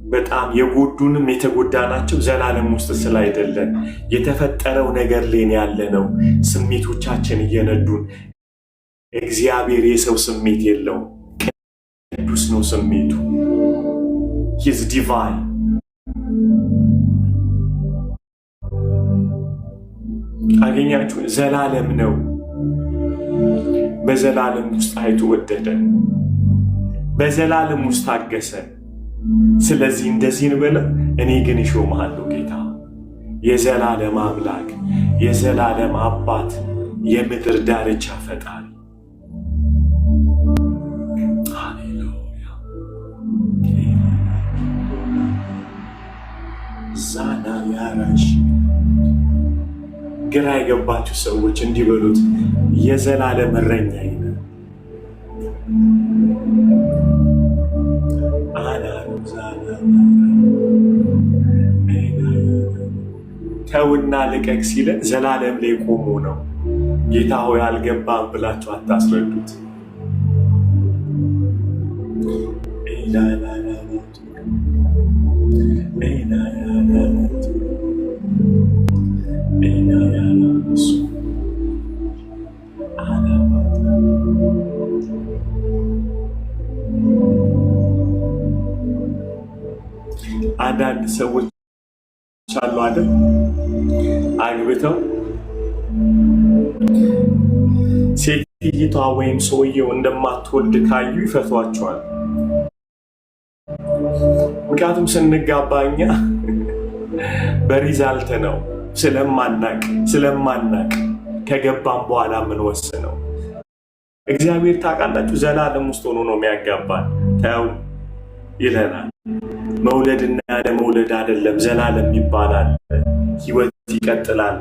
በጣም የጎዱንም የተጎዳናቸው ዘላለም ውስጥ ስላይደለን የተፈጠረው ነገር ላይ ያለ ነው። ስሜቶቻችን እየነዱን። እግዚአብሔር የሰው ስሜት የለውም፣ ቅዱስ ነው ስሜቱ። ሂዝ ዲቫይን። አገኛችሁ? ዘላለም ነው። በዘላለም ውስጥ አይቶ ወደደን፣ በዘላለም ውስጥ ታገሰን። ስለዚህ እንደዚህ እንበለ፣ እኔ ግን እሾምሃለሁ ጌታ፣ የዘላለም አምላክ፣ የዘላለም አባት፣ የምድር ዳርቻ ፈጣሪ። ሃሌሉያ። ዛና ያራሽ ግራ የገባችሁ ሰዎች እንዲበሉት፣ የዘላለም እረኛዬ ነህ። ተውና ልቀቅ ሲለን ዘላለም ላይ ቆሞ ነው። ጌታ ሆይ አልገባም ብላችሁ አታስረዱት። አንዳንድ ሰዎች አሉ አይደል፣ አግብተው ሴትይቷ ወይም ሰውየው እንደማትወልድ ካዩ ይፈቷቸዋል። ምክንያቱም ስንጋባኛ በሪዛልት ነው፣ ስለማናቅ ከገባም በኋላ ምን ወስነው እግዚአብሔር ታውቃላችሁ ዘላለም ውስጥ ሆኖ ነው የሚያጋባን። ተው ይለናል። መውለድና ያለ መውለድ አይደለም፣ ዘላለም ይባላል። ህይወት ይቀጥላል።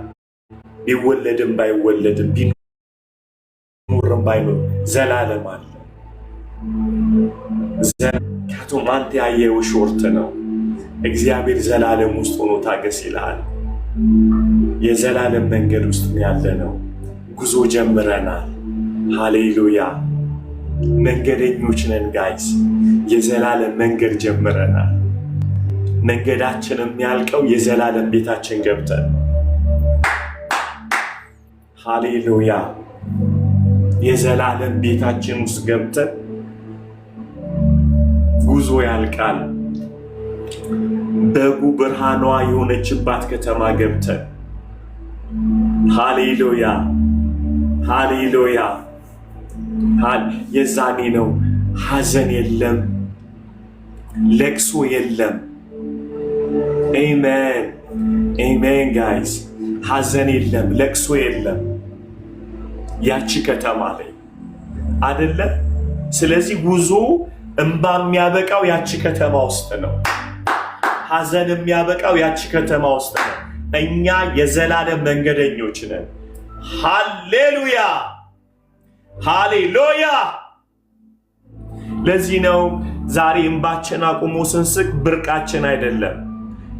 ቢወለድም ባይወለድም ቢኖርም ባይኖር ዘላለም አለ። ምክንያቱም አንተ ያየው ሾርት ነው። እግዚአብሔር ዘላለም ውስጥ ሆኖ ታገስ ይልሃል። የዘላለም መንገድ ውስጥ ያለ ነው። ጉዞ ጀምረናል። ሃሌሉያ! መንገደኞች ነን ጋይስ። የዘላለም መንገድ ጀምረናል። መንገዳችን የሚያልቀው የዘላለም ቤታችን ገብተን፣ ሃሌሉያ! የዘላለም ቤታችን ውስጥ ገብተን ጉዞ ያልቃል። በጉ ብርሃኗ የሆነችባት ከተማ ገብተን፣ ሃሌሉያ ሃሌሉያ። የዛኔ ነው ሐዘን የለም፣ ለቅሶ የለም። አሜን አሜን ጋይስ፣ ሐዘን የለም፣ ለቅሶ የለም ያቺ ከተማ ላይ አይደለ? ስለዚህ ጉዞ እንባ የሚያበቃው ያቺ ከተማ ውስጥ ነው። ሐዘን የሚያበቃው ያቺ ከተማ ውስጥ ነው። እኛ የዘላለም መንገደኞች ነን። ሃሌሉያ ሃሌሉያ። ለዚህ ነው ዛሬ እንባችን አቁሞ ስንስቅ ብርቃችን አይደለም።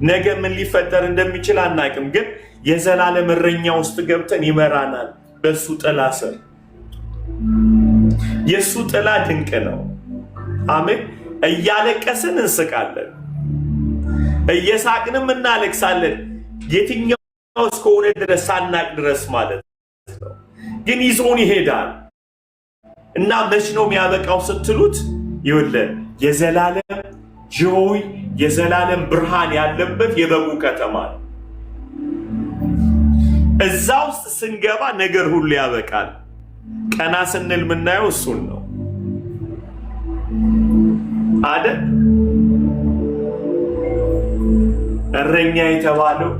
ነገ ምን ሊፈጠር እንደሚችል አናቅም፣ ግን የዘላለም እረኛ ውስጥ ገብተን ይመራናል። በሱ ጥላ ስር የሱ ጥላ ድንቅ ነው። አሜን። እያለቀስን እንስቃለን፣ እየሳቅንም እናለቅሳለን። የትኛው እስከሆነ ድረስ ሳናቅ ድረስ ማለት ነው። ግን ይዞን ይሄዳል እና መች ነው የሚያበቃው ስትሉት፣ ይኸውልህ የዘላለም ጆይ የዘላለም ብርሃን ያለበት የበጉ ከተማ ነው። እዛ ውስጥ ስንገባ ነገር ሁሉ ያበቃል። ቀና ስንል የምናየው እሱን ነው አይደል? እረኛ የተባለው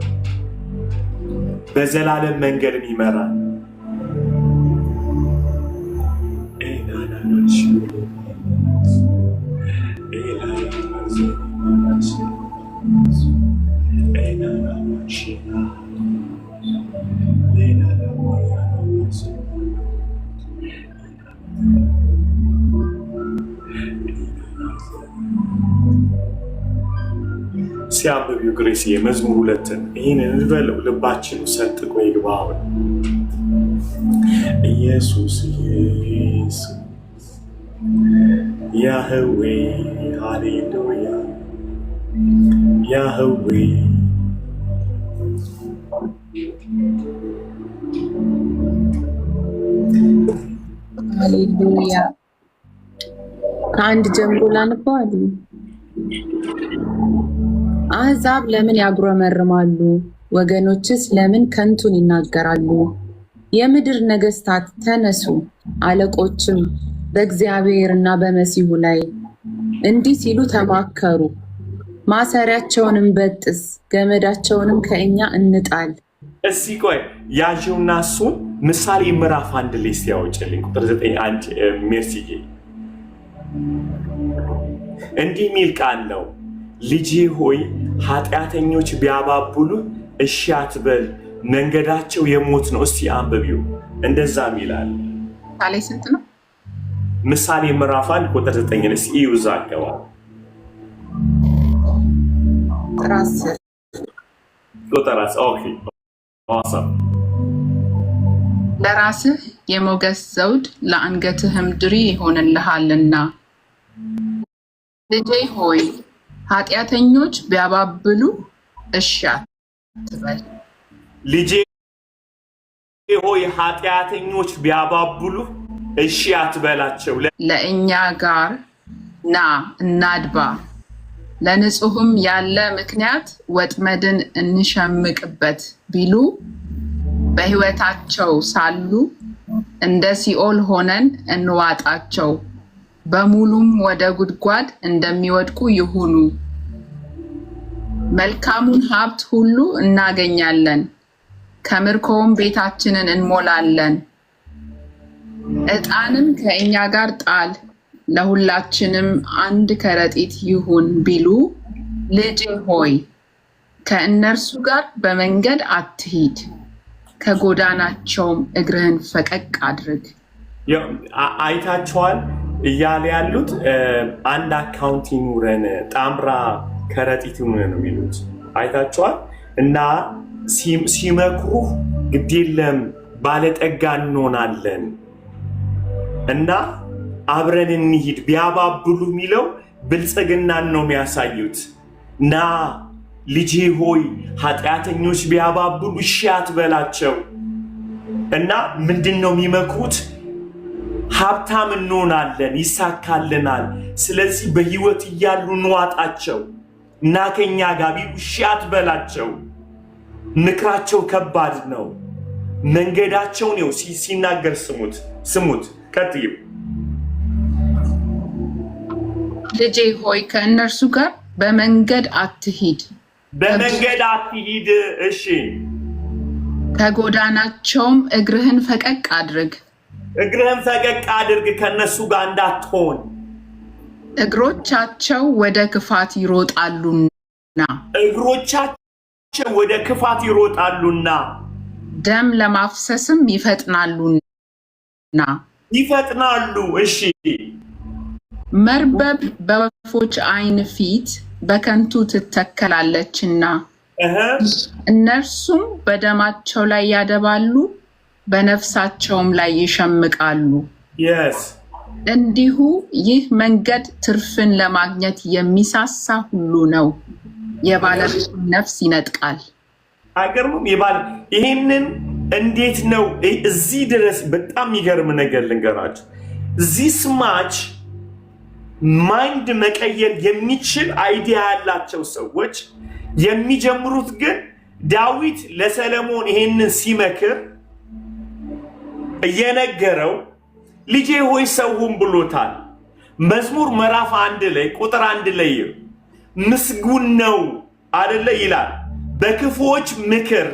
በዘላለም መንገድን ይመራል። ሲያብቢው ግሬስ የመዝሙር 2ን ይህንን እንበለው፣ ልባችን ሰንጥቆ ይግባው። ኢየሱስ ኢየሱስ ያህዌ ሃሌሉያ ያህዌ ሃሌሉያ። ከአንድ ጀምሮ ላንባዋል። አሕዛብ ለምን ያጉረመርማሉ? ወገኖችስ ለምን ከንቱን ይናገራሉ? የምድር ነገሥታት ተነሱ፣ አለቆችም በእግዚአብሔርና በመሲሁ ላይ እንዲህ ሲሉ ተማከሩ። ማሰሪያቸውንም በጥስ፣ ገመዳቸውንም ከእኛ እንጣል። እስቲ ቆይ ያዥውና እሱን ምሳሌ ምዕራፍ 1 ላይ ሲያወጭልኝ ቁጥር 9 አንድ ሜርሲዬ እንዲህ ሚል ቃል ነው። ልጄ ሆይ ኃጢአተኞች ቢያባብሉ እሺ አትበል፣ መንገዳቸው የሞት ነው። እስቲ አንብቢው። እንደዛም ይላል። ምሳሌ ስንት ነው? ምሳሌ ምዕራፍ 1 ቁጥር 9 ላይ ይውዛ አገባ ራስ ቁጥራስ ኦኬ awesome። ለራስህ የሞገስ ዘውድ ለአንገትህም ድሪ ይሆንልሃልና። ልጄ ሆይ ኃጢአተኞች ቢያባብሉ እሺ አትበል። ልጄ ሆይ ኃጢአተኞች ቢያባብሉ እሺ አትበላቸው። ለእኛ ጋር ና እናድባ፣ ለንጹሕም ያለ ምክንያት ወጥመድን እንሸምቅበት ቢሉ፣ በሕይወታቸው ሳሉ እንደ ሲኦል ሆነን እንዋጣቸው፣ በሙሉም ወደ ጉድጓድ እንደሚወድቁ ይሁኑ። መልካሙን ሀብት ሁሉ እናገኛለን፣ ከምርኮውም ቤታችንን እንሞላለን። ዕጣንም ከእኛ ጋር ጣል፣ ለሁላችንም አንድ ከረጢት ይሁን ቢሉ፣ ልጄ ሆይ ከእነርሱ ጋር በመንገድ አትሂድ፣ ከጎዳናቸውም እግርህን ፈቀቅ አድርግ። አይታችኋል እያለ ያሉት አንድ አካውንት ይኑረን፣ ጣምራ ከረጢት ይኑረን ነው የሚሉት። አይታችኋል። እና ሲመክሩህ ግድ የለም ባለጠጋ እንሆናለን እና አብረን እንሂድ ቢያባብሉ የሚለው ብልጽግናን ነው የሚያሳዩት። ና ልጄ ሆይ ኃጢአተኞች ቢያባብሉ እሺ አትበላቸው። እና ምንድን ነው የሚመክሩት? ሀብታም እንሆናለን፣ ይሳካልናል፣ ስለዚህ በህይወት እያሉ እንዋጣቸው እና ከኛ ጋር ቢሉ እሺ አትበላቸው። ምክራቸው ከባድ ነው። መንገዳቸውን ነው ሲናገር ስሙት። ቀጥዩ። ልጄ ሆይ ከእነርሱ ጋር በመንገድ አትሂድ። እሺ። ከጎዳናቸውም እግርህን ፈቀቅ አድርግ። ከነሱ ጋር እንዳትሆን። እግሮቻቸው ወደ ክፋት ይሮጣሉና ደም ለማፍሰስም ይፈጥናሉና። እሺ። መርበብ በወፎች ዓይን ፊት በከንቱ ትተከላለችና እነርሱም በደማቸው ላይ ያደባሉ፣ በነፍሳቸውም ላይ ይሸምቃሉ። እንዲሁ ይህ መንገድ ትርፍን ለማግኘት የሚሳሳ ሁሉ ነው፣ የባለቤቱን ነፍስ ይነጥቃል። አይገርምም? ይሄንን እንዴት ነው እዚህ ድረስ? በጣም የሚገርም ነገር ልንገራችሁ። ዚስ ማች ማይንድ መቀየር የሚችል አይዲያ ያላቸው ሰዎች የሚጀምሩት ግን ዳዊት ለሰለሞን ይሄንን ሲመክር እየነገረው ልጄ ሆይ ሰውም ብሎታል። መዝሙር ምዕራፍ 1 ላይ ቁጥር 1 ላይ ምስጉን ነው አይደለ ይላል፣ በክፉዎች ምክር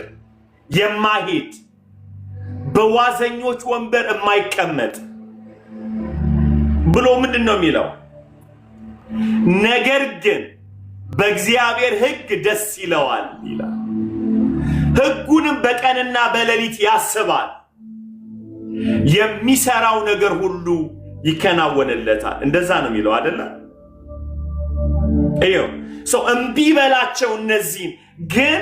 የማይሄድ በዋዘኞች ወንበር የማይቀመጥ ብሎ ምንድን ነው የሚለው? ነገር ግን በእግዚአብሔር ሕግ ደስ ይለዋል ይላል። ሕጉንም በቀንና በሌሊት ያስባል፣ የሚሰራው ነገር ሁሉ ይከናወንለታል። እንደዛ ነው የሚለው አይደለ? ሰው እምቢ በላቸው። እነዚህም ግን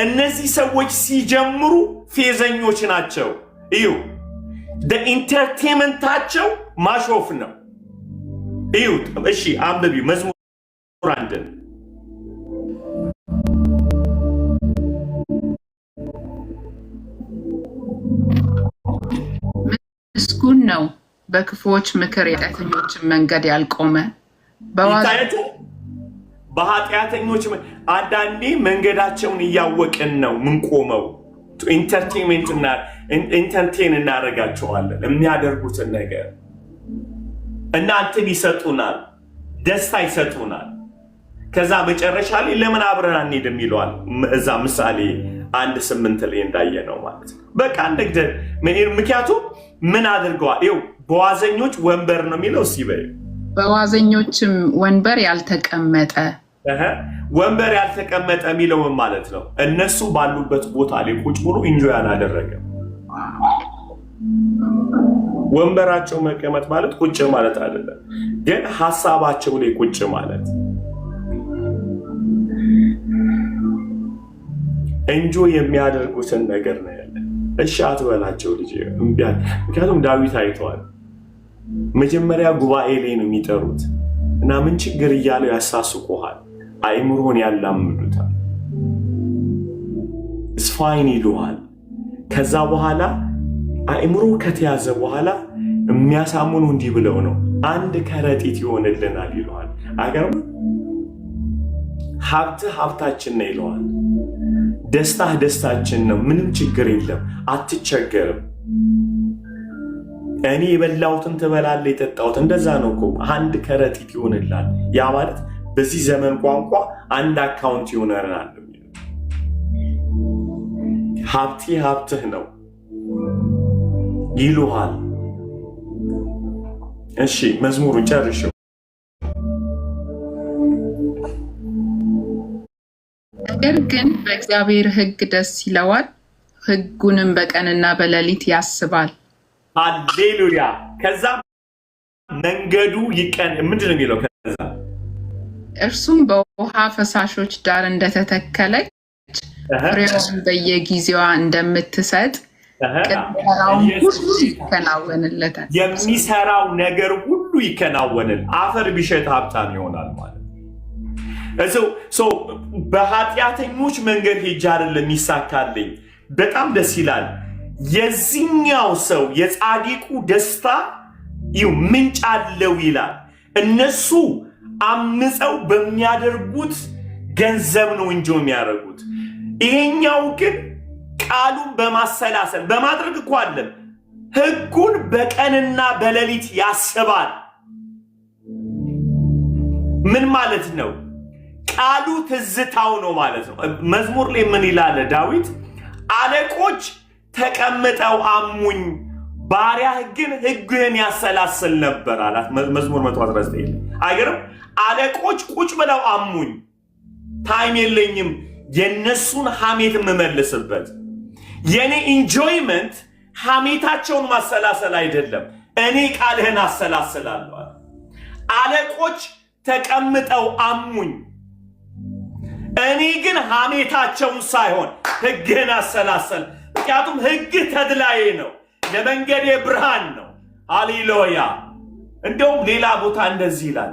እነዚህ ሰዎች ሲጀምሩ ፌዘኞች ናቸው። ኢንተርቴንመንታቸው ማሾፍ ነው። እዩት። እሺ አንብቢ መዝሙር 1 ምስጉን ነው በክፉዎች ምክር የኃጢአተኞችን መንገድ ያልቆመ። በኃጢአተኞች አንዳንዴ መንገዳቸውን እያወቅን ነው ምንቆመው። ኢንተርቴን እናደርጋቸዋለን የሚያደርጉትን ነገር እናንተን ይሰጡናል፣ ደስታ ይሰጡናል። ከዛ መጨረሻ ላይ ለምን አብረን አንሄድም ይለዋል። እዛ ምሳሌ 1:8 ላይ እንዳየነው ማለት ነው። በቃ እንደግደ ምክንያቱም ምን አድርገዋል? ይኸው በዋዘኞች ወንበር ነው የሚለው ሲበይ በዋዘኞችም ወንበር ያልተቀመጠ ወንበር ያልተቀመጠ የሚለው ምን ማለት ነው? እነሱ ባሉበት ቦታ ላይ ቁጭ ብሎ ኢንጆይ አላደረገም። ወንበራቸው መቀመጥ ማለት ቁጭ ማለት አይደለም፣ ግን ሐሳባቸው ላይ ቁጭ ማለት ኢንጆይ የሚያደርጉትን ነገር ነው ያለ። እሺ አትበላቸው ልጅ እምቢያል። ምክንያቱም ዳዊት አይተዋል። መጀመሪያ ጉባኤ ላይ ነው የሚጠሩት እና ምን ችግር እያለው ያሳስቁሃል፣ አይምሮን ያላምዱታል፣ ስፋይን ይሉሃል። ከዛ በኋላ አይምሮ ከተያዘ በኋላ የሚያሳምኑ እንዲህ ብለው ነው አንድ ከረጢት ይሆንልናል ይለዋል። አገርም ሀብታችን ነው ይለዋል። ደስታህ ደስታችን ነው፣ ምንም ችግር የለም፣ አትቸገርም። እኔ የበላሁትን ትበላለህ፣ የጠጣሁት እንደዛ ነው እኮ አንድ ከረጢት ይሆንላል። ያ ማለት በዚህ ዘመን ቋንቋ አንድ አካውንት ይሆነናል። ሀብቴ ሀብትህ ነው ይሉሃል። እሺ መዝሙሩን ጨርሽው። ነገር ግን በእግዚአብሔር ሕግ ደስ ይለዋል፣ ሕጉንም በቀንና በሌሊት ያስባል። ሃሌሉያ። ከዛ መንገዱ ምንድን ነው የሚለው? ከዛ እርሱም በውሃ ፈሳሾች ዳር እንደተተከለች ፍሬዋን በየጊዜዋ እንደምትሰጥ ቅጥራውን ሁሉ ይከናወንለታል። የሚሰራው ነገር ሁሉ ይከናወንል። አፈር ቢሸጥ ሀብታም ይሆናል ማለት ነው። በኃጢአተኞች መንገድ ሄጄ አይደለም ይሳካልኝ። በጣም ደስ ይላል። የዚህኛው ሰው የጻድቁ ደስታ ምንጭ አለው ይላል። እነሱ አምፀው በሚያደርጉት ገንዘብ ነው እንጂ የሚያደርጉት። ይሄኛው ግን ቃሉን በማሰላሰል በማድረግ እኮ አለም ሕጉን በቀንና በሌሊት ያስባል። ምን ማለት ነው? ቃሉ ትዝታው ነው ማለት ነው። መዝሙር ላይ ምን ይላል ዳዊት? አለቆች ተቀምጠው አሙኝ፣ ባሪያህ ግን ሕግህን ያሰላስል ነበር አላት። መዝሙር 119 አይገርም? አለቆች ቁጭ ብለው አሙኝ፣ ታይም የለኝም የነሱን ሐሜት የምመልስበት። የኔ ኢንጆይመንት ሐሜታቸውን ማሰላሰል አይደለም፣ እኔ ቃልህን አሰላስላለሁ። አለቆች ተቀምጠው አሙኝ፣ እኔ ግን ሐሜታቸውን ሳይሆን ሕግህን አሰላሰል። ምክንያቱም ሕግህ ተድላዬ ነው፣ ለመንገዴ ብርሃን ነው። ሃሌሉያ። እንደውም ሌላ ቦታ እንደዚህ ይላል፣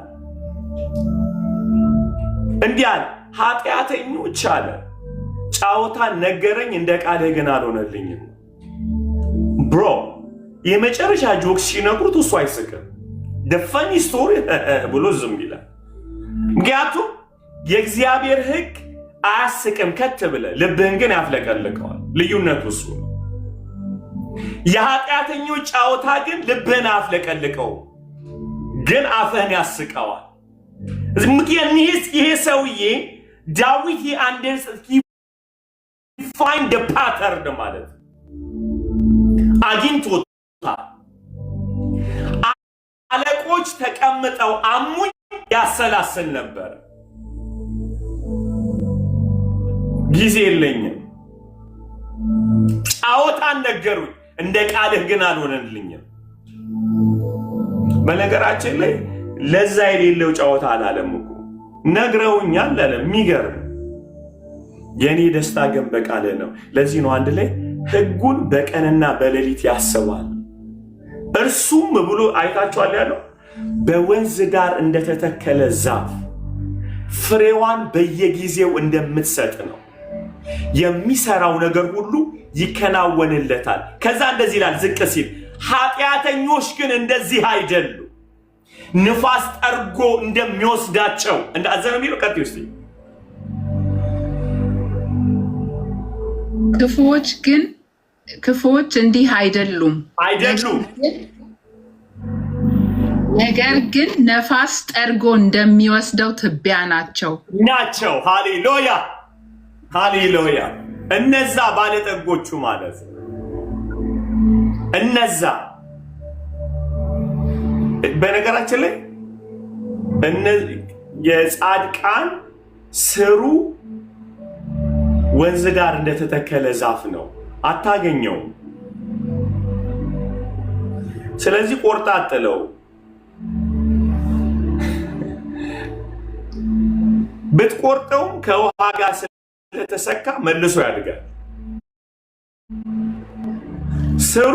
እንዲህ አለ፣ ኃጢአተኞች አለ ጫወታን ነገረኝ፣ እንደ ቃልህ ግን አልሆነልኝም። ብሮ የመጨረሻ ጆክስ ሲነግሩት እሱ አይስቅም። ደፈኒ ስቶሪ ብሎ ዝም ይላል። ምክንያቱም የእግዚአብሔር ሕግ አያስቅም ከት ብለህ ልብህን ግን ያፍለቀልቀዋል። ልዩነቱ እሱ ነው። የኃጢአተኞች ጫወታ ግን ልብህን አያፍለቀልቀው፣ ግን አፍህን ያስቀዋል። ይሄ ሰውዬ ዳዊት ፋይንድ ፓተርን ማለት አግኝቶታል። አለቆች ተቀምጠው አሙኝ ያሰላስል ነበር። ጊዜ የለኝም፣ ጫወታን ነገሩኝ፣ እንደ ቃልህ ግን አልሆነልኝም። በነገራችን ላይ ለዛ የሌለው ጨዋታ አላለም እኮ ነግረውኛል አለ። የሚገርም የኔ ደስታ ግን በቃልህ ነው። ለዚህ ነው አንድ ላይ ሕጉን በቀንና በሌሊት ያስባል። እርሱም ብሎ አይታችኋል ያለው በወንዝ ዳር እንደተተከለ ዛፍ ፍሬዋን በየጊዜው እንደምትሰጥ ነው። የሚሰራው ነገር ሁሉ ይከናወንለታል። ከዛ እንደዚህ ይላል ዝቅ ሲል፣ ኃጢአተኞች ግን እንደዚህ አይደሉ፣ ንፋስ ጠርጎ እንደሚወስዳቸው እንዳዘነ የሚለው ቀጥ ውስጥ ክፉዎች እንዲህ አይደሉም፣ ነገር ግን ነፋስ ጠርጎ እንደሚወስደው ትቢያ ናቸው። ሃሌሉያ ሃሌሉያ። እነዛ ባለጠጎቹ ማለት እነዛ በነገራችን ላይ የጻድቃን ስሩ ወንዝ ዳር እንደተተከለ ዛፍ ነው፣ አታገኘውም። ስለዚህ ቆርጣ አጥለው ብትቆርጠውም ከውሃ ጋር ስለተሰካ መልሶ ያድጋል። ስሩ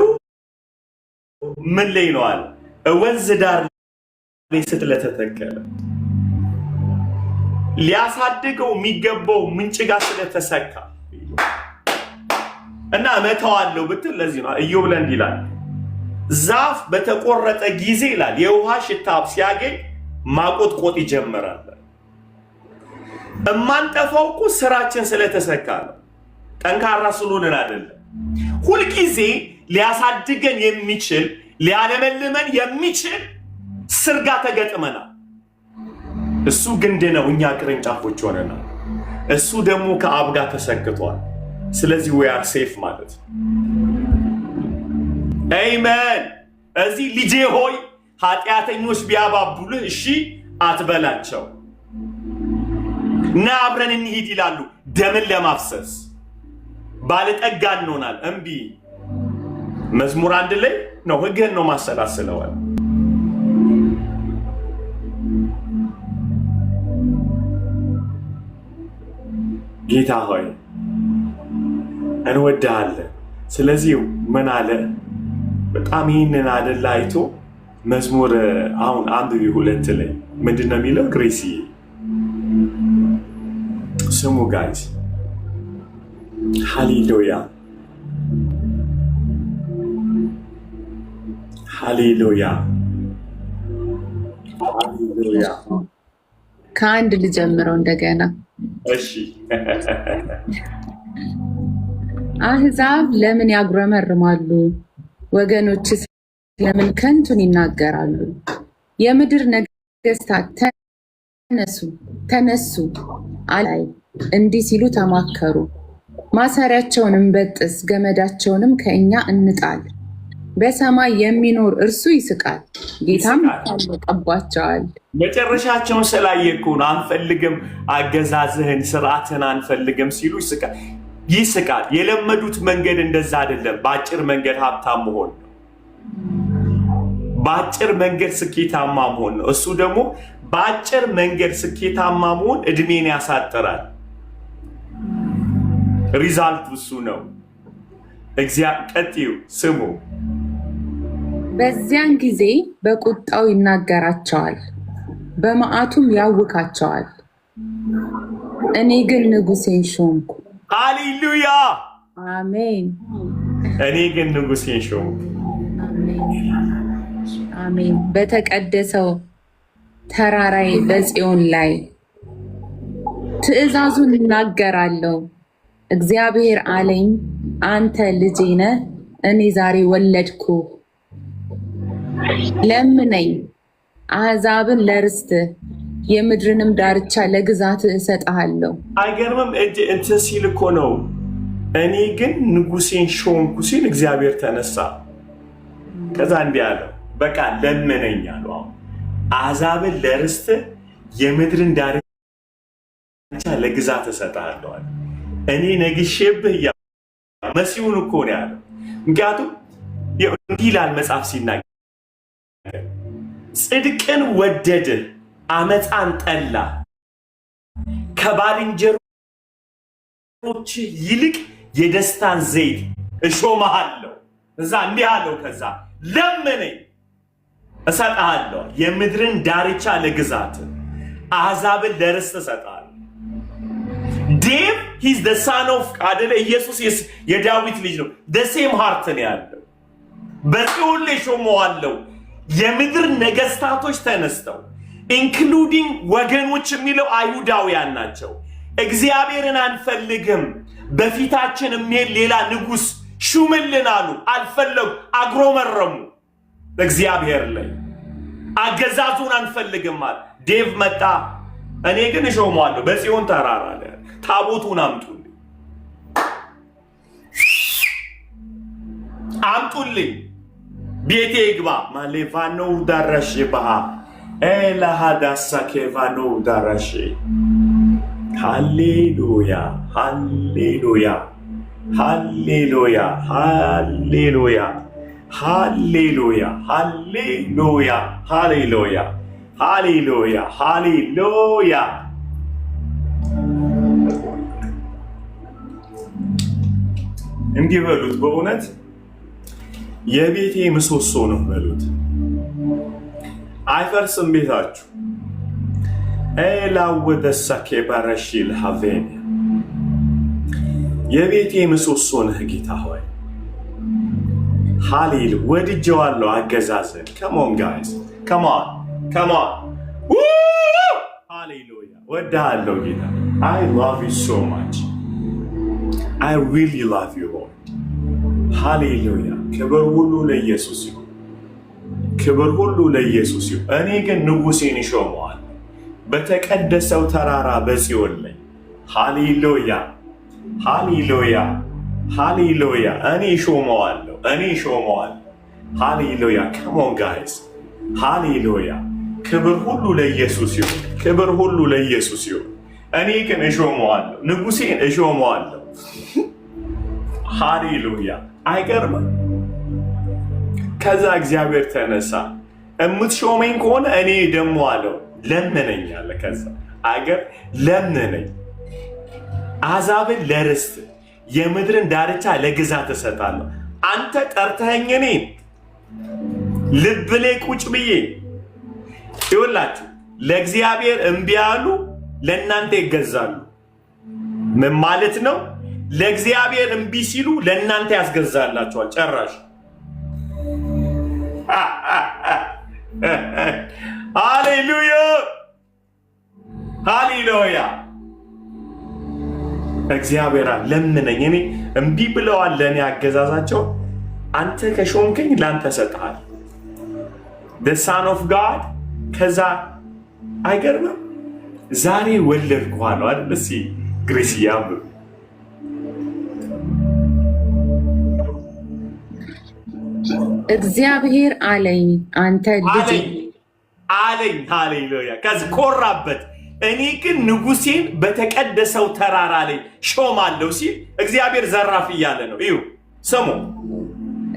ምን ላይ ነው አለ? ወንዝ ዳር ስለተተከለ ሊያሳድገው የሚገባው ምንጭ ጋር ስለተሰካ እና እመታዋለሁ ብትል ለዚህ ነው ኢዮብ ለንድ ይላል፣ ዛፍ በተቆረጠ ጊዜ ይላል የውሃ ሽታ ሲያገኝ ማቆጥቆጥ ይጀምራል። እማንጠፋው እኮ ስራችን ስለተሰካ ነው፣ ጠንካራ ስለሆንን አይደለም። ሁልጊዜ ሊያሳድገን የሚችል ሊያለመልመን የሚችል ስር ጋር ተገጥመናል። እሱ ግንድ ነው፣ እኛ ቅርንጫፎች ሆነናል። እሱ ደግሞ ከአብ ጋር ተሰክቷል። ስለዚህ we are safe ማለት ነው። አሜን። እዚህ ልጄ ሆይ ኃጢአተኞች ቢያባቡልህ እሺ አትበላቸው። ና አብረን እንሂድ ይላሉ ደምን ለማፍሰስ። ባለጠጋ እንሆናል እምቢ። መዝሙር 1 ላይ ነው ሕግህን ነው ማሰላስለዋል። ጌታ ሆይ እንወድሃለን። ስለዚህ ምን አለ? በጣም ይህንን አደላ አይቶ መዝሙር አሁን አንብቢ 2 ላይ ምንድነው የሚለው? ግሬሲ ስሙ ጋይስ። ሃሌሉያ ሃሌሉያ ሃሌሉያ። ከአንድ ልጀምረው እንደገና። እሺ አሕዛብ ለምን ያጉረመርማሉ? ወገኖችስ ለምን ከንቱን ይናገራሉ? የምድር ነገሥታት ተነሱ አላይ እንዲህ ሲሉ ተማከሩ። ማሰሪያቸውንም በጥስ ገመዳቸውንም ከእኛ እንጣል። በሰማይ የሚኖር እርሱ ይስቃል፣ ጌታም ይታወቅባቸዋል። መጨረሻቸውን ስላየኩን አንፈልግም፣ አገዛዝህን ስርዓትን አንፈልግም ሲሉ ይስቃል። የለመዱት መንገድ እንደዛ አይደለም። በአጭር መንገድ ሀብታም መሆን ነው። በአጭር መንገድ ስኬታማ መሆን ነው። እሱ ደግሞ በአጭር መንገድ ስኬታማ መሆን እድሜን ያሳጥራል። ሪዛልቱ እሱ ነው። ቀጥዩ ስሙ። በዚያን ጊዜ በቁጣው ይናገራቸዋል፣ በመዓቱም ያውካቸዋል። እኔ ግን ንጉሴን ሾምኩ። ሃሌሉያ አሜን። እኔ ግን ንጉሴን ሾምኩ። አሜን። በተቀደሰው ተራራዬ በጽዮን ላይ ትእዛዙን እናገራለሁ። እግዚአብሔር አለኝ፣ አንተ ልጄ ነህ፣ እኔ ዛሬ ወለድኩ። ለምነኝ፣ አሕዛብን ለርስትህ፣ የምድርንም ዳርቻ ለግዛትህ እሰጥሃለሁ። አይገርምም? እንትን ሲል እኮ ነው። እኔ ግን ንጉሴን ሾምኩ ሲል እግዚአብሔር ተነሳ። ከዛ እንዲህ አለው፣ በቃ ለምነኝ አለው። አሁን አሕዛብን ለርስትህ፣ የምድርን ዳርቻ ለግዛት እሰጥሃለሁ አለ። እኔ ነግሼብህ መሲሁን እኮ ነው ያለው። ምክንያቱም እንዲህ ይላል መጽሐፍ ሲናገር፣ ጽድቅን ወደድህ አመፃን ጠላ፣ ከባልንጀሮች ይልቅ የደስታን ዘይት እሾምሃለሁ። እዛ እንዲህ አለው፣ ከዛ ለምነኝ እሰጥሃለሁ፣ የምድርን ዳርቻ ለግዛት፣ አሕዛብን ለርስት እሰጥሃለሁ። ዴቭ ሂዝ ደ ሳን ኦፍ አደለ? ኢየሱስ የዳዊት ልጅ ነው። ደሴም ሃርት ነው ያለው። በጽዮን ላይ ሾመዋለሁ። የምድር ነገስታቶች ተነስተው ኢንክሉዲንግ ወገኖች የሚለው አይሁዳውያን ናቸው። እግዚአብሔርን አንፈልግም፣ በፊታችን የሚሄድ ሌላ ንጉስ ሹምልን አሉ። አልፈለጉ፣ አግሮመረሙ። እግዚአብሔር ላይ አገዛዙን አንፈልግም አለ። ዴቭ መጣ፣ እኔ ግን እሾመዋለሁ በጽዮን ተራራ ላይ። ታቦቱን አምጡልኝ፣ አምጡልኝ፣ ቤቴ ይግባ። ማሌቫኖ ዳረሽ ባሃ ኤላሃዳሳ ኬቫኖ ዳረሽ። ሃሌሉያ ሃሌሉያ ሃሌሉያ ሃሌሉያ ሃሌሉያ ሃሌሉያ ሃሌሉያ ሃሌሉያ ሃሌሉያ። እንዲህ በሉት፣ በእውነት የቤቴ ምሰሶ ነው በሉት። አይፈርስም ቤታችሁ። ኤላወደሳኬ ባረሺል ሀቬን የቤቴ ምሰሶ ነህ ጌታ ሆይ። ሃሌሉ ወድጀዋለሁ አገዛዝን። ከሞን ጋይስ ከሞን ከሞን ሃሌሉያ ወድሃለሁ ጌታ። አይ ላቭ ዩ ሶ ማች አይ ሪሊ ላቭ ዩ ሎርድ። ሃሌሉያ ክብር ሁሉ ለኢየሱስ ይሁን፣ ክብር ሁሉ ለኢየሱስ ይሁን። እኔ ግን ንጉሴን እሾመዋለሁ በተቀደሰው ተራራ በጽዮን ላይ። ሃሌሉያ ሃሌሉያ ሃሌሉያ። እኔ እሾመዋለሁ፣ እኔ እሾመዋለሁ። ሃሌሉያ ከሞን ጋይስ ሃሌሉያ! ክብር ሁሉ ለኢየሱስ ይሁን። ክብር ሁሉ ለኢየሱስ ይሁን። እኔ ግን እሾመዋለሁ፣ ንጉሴን እሾመዋለሁ። ሃሌሉያ! አይገርምም? ከዛ እግዚአብሔር ተነሳ። እምትሾመኝ ከሆነ እኔ ደግሞ አለው ለምነኝ አለ። ከዛ አገር ለምነኝ፣ አሕዛብን ለርስት የምድርን ዳርቻ ለግዛት እሰጣለሁ። አንተ ጠርተኸኝ እኔን ልብ ላይ ቁጭ ብዬ ይውላችሁ። ለእግዚአብሔር እምቢ ያሉ ለእናንተ ይገዛሉ። ምን ማለት ነው? ለእግዚአብሔር እምቢ ሲሉ ለእናንተ ያስገዛላቸዋል። ጨራሽ ሃሌሉያ ሃሌሉያ። እግዚአብሔር ለምነኝ፣ እኔ እምቢ ብለዋል ለእኔ አገዛዛቸው። አንተ ከሾምከኝ ለአንተ ሰጥሃል። the son of God። ከዛ አይገርምም? ዛሬ ወለድኩ አለው አይደል? እስኪ ግሬስ ያንብብ። እግዚአብሔር አለኝ አንተ ልጅ አለኝ። ሃሌሉያ። ከዚህ ኮራበት። እኔ ግን ንጉሴን በተቀደሰው ተራራ ላይ ሾማለሁ ሲል እግዚአብሔር ዘራፍ እያለ ነው። እዩ ስሙ።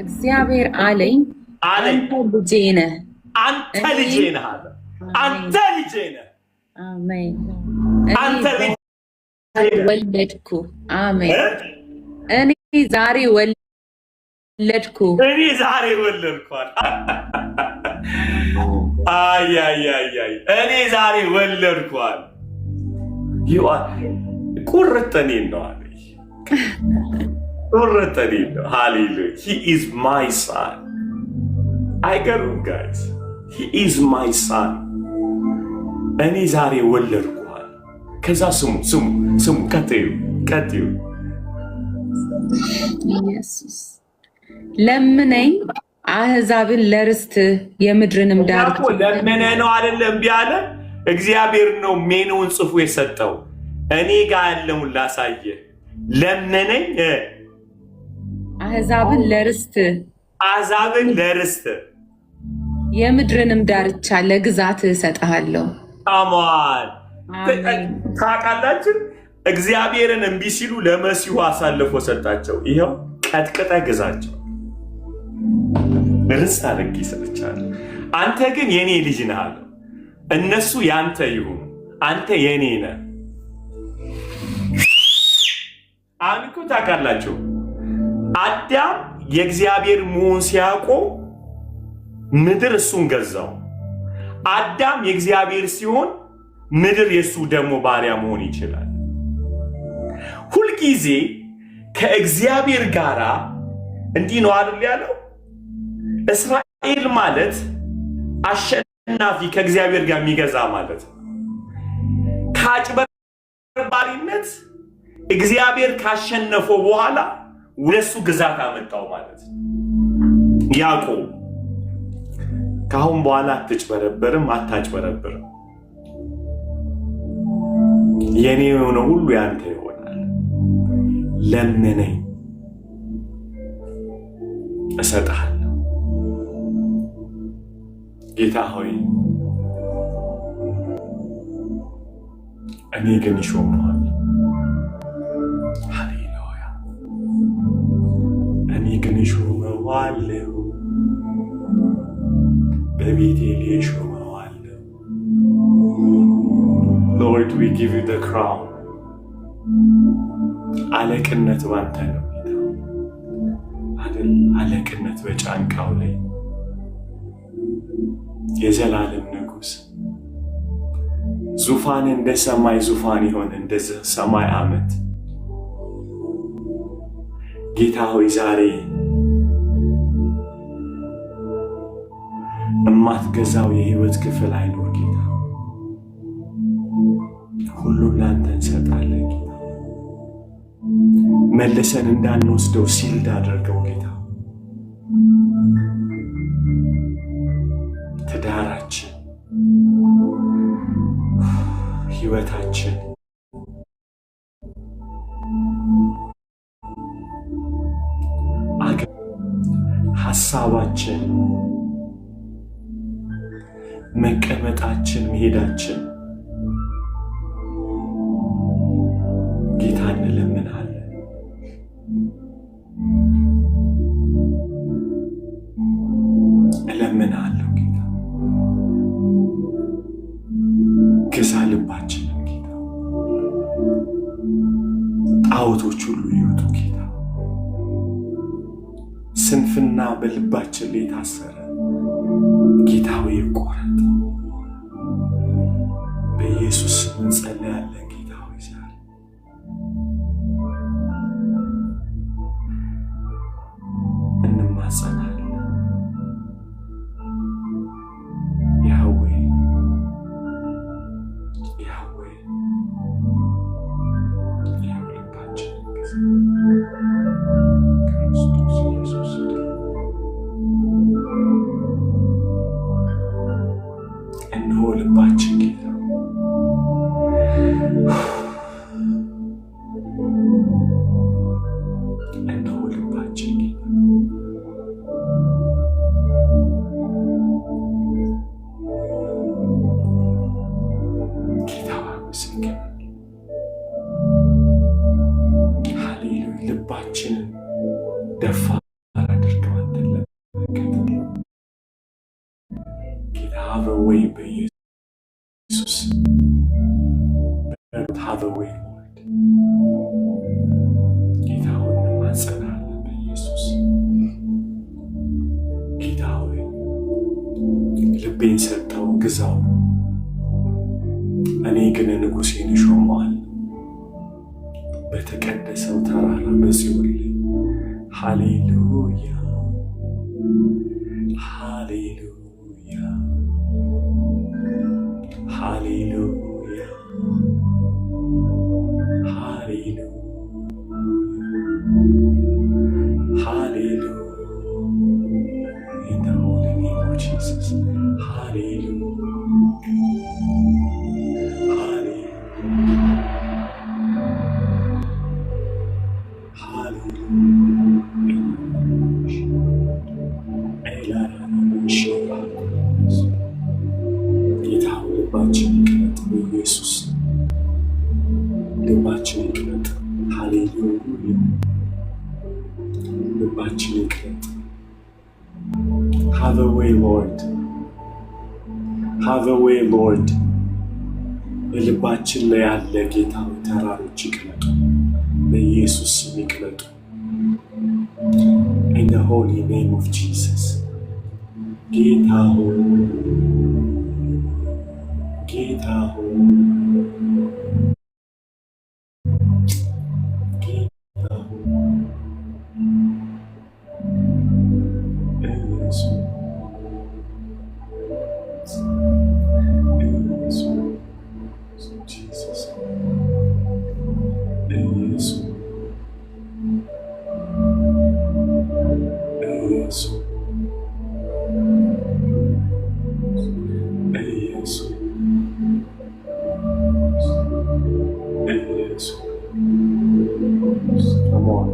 እግዚአብሔር አለኝ አንተ ልጄ ነህ፣ አንተ ልጄ ነህ አለ። አንተ ልጄ ነህ። አሜን። አንተ ልጄ ወለድኩ። አሜን። እኔ ዛሬ ወለድኩ። እኔ ዛሬ ወለድኳል። አይ እኔ ዛሬ ወለድኳል። ቁርጥ እኔን ነው አለ። ቁርጥ እኔን ነው። ሃሌሉያ። he is my son። አይገርም ጋይስ? he is my son። እኔ ዛሬ ወለድኳል። ከዛ ስሙ ቀጥዩ። ኢየሱስ ለምነኝ አሕዛብን ለርስት የምድርንም ዳርቻ ለምነ ነው አይደለም ቢያለ እግዚአብሔር ነው ሜኑን ጽፎ የሰጠው። እኔ ጋር ያለውን ላሳየ። ለምነኝ አሕዛብን ለርስት የምድርንም ዳርቻ ለግዛት እሰጥሃለሁ። አማን። ታውቃላችሁ እግዚአብሔርን እምቢ ሲሉ ለመሲሁ አሳልፎ ሰጣቸው። ይኸው ቀጥቅጠ ግዛቸው፣ ርስት አድርጌ ሰጥቻለሁ። አንተ ግን የኔ ልጅ ነህ አለው። እነሱ ያንተ ይሁኑ፣ አንተ የኔ ነህ። አሁን እኮ ታውቃላችሁ አዳም የእግዚአብሔር መሆን ሲያውቀው ምድር እሱን ገዛው። አዳም የእግዚአብሔር ሲሆን ምድር የእሱ ደግሞ ባሪያ መሆን ይችላል። ሁልጊዜ ከእግዚአብሔር ጋር እንዲህ ነው አይደል ያለው? እስራኤል ማለት አሸናፊ ከእግዚአብሔር ጋር የሚገዛ ማለት ነው። ከአጭበርባሪነት እግዚአብሔር ካሸነፈው በኋላ ወደሱ ግዛት አመጣው ማለት ነው። ያዕቆብ ከአሁን በኋላ አትጭበረበርም፣ አታጭበረብርም፣ የኔ የሆነ ሁሉ ያንተ ይሆናል። ለምነኝ እሰጥሃለሁ። ጌታ ሆይ እኔ ግን እሾምሃለሁ። ሃሌሉያ። እኔ ግን እሾምሃለሁ፣ በቤቴ ላይ እሾምሃለሁ። Lord, we give you the crown። አለቅነት ባንተ ነው አይደል? አለቅነት በጫንቃው ላይ የዘላለም ንጉሥ ዙፋን እንደ ሰማይ ዙፋን ይሆን እንደ ሰማይ ዓመት። ጌታ ሆይ ዛሬ እማትገዛው የህይወት ክፍል አይኖር ጌታ፣ ሁሉም ላንተ እንሰጣለን ጌታ። መልሰን እንዳንወስደው ሲልድ አድርገው ጌታ። ትዳራችን፣ ህይወታችን፣ ሀሳባችን መቀመጣችን መሄዳችን ጌታ እንለምናለን። እለምናለሁ ጌታ ግዛ ልባችንን ጌታ ጣዖቶች ሁሉ ይወጡ ጌታ ስንፍና በልባችን ላይ ታሰረ ጌታ ሆይ ይቆረጥ በኢየሱስ ስም እንጸልያለን ጌታ ሆይ ዛሬ እንማጸናለን ያህዌ እነሆ ልባችን ጌታ እነሆ ልባችን ጌታ ጌታ አመሰግናለሁ። ሃሌሉያ ልባችንን ደፋር አድርገው አንተን ለመመልከት ጌታ have a way በኢየሱስ have a way Lord ጌታ ሆይ እንማጸናለን በኢየሱስ ጌታ ሆይ ልቤን ሰጠው ግዛው እኔ ግን ንጉሴን እሾመዋለሁ በተቀደሰው ተራራ በጽዮን ላይ ሃሌሉያ ሃሌሉያ ሃሌሉያ ሃሌሉያ ሃሌሉያ in the holy name of Jesus ሃሌሉያ ጌታ ልባችን ይቅለጥ በኢየሱስ ልባችን ይቅለጥ ሃሌሉያ ልባችን ይቅለጥ have a way Lord have a way Lord በልባችን ላይ ያለ ጌታ ተራሮች ይቅለጡ በኢየሱስ ስም ይቅለጡ in the holy name of Jesus ጌታ ሆይ ጌታ ሆይ ጌታ ሆይ Jesus come on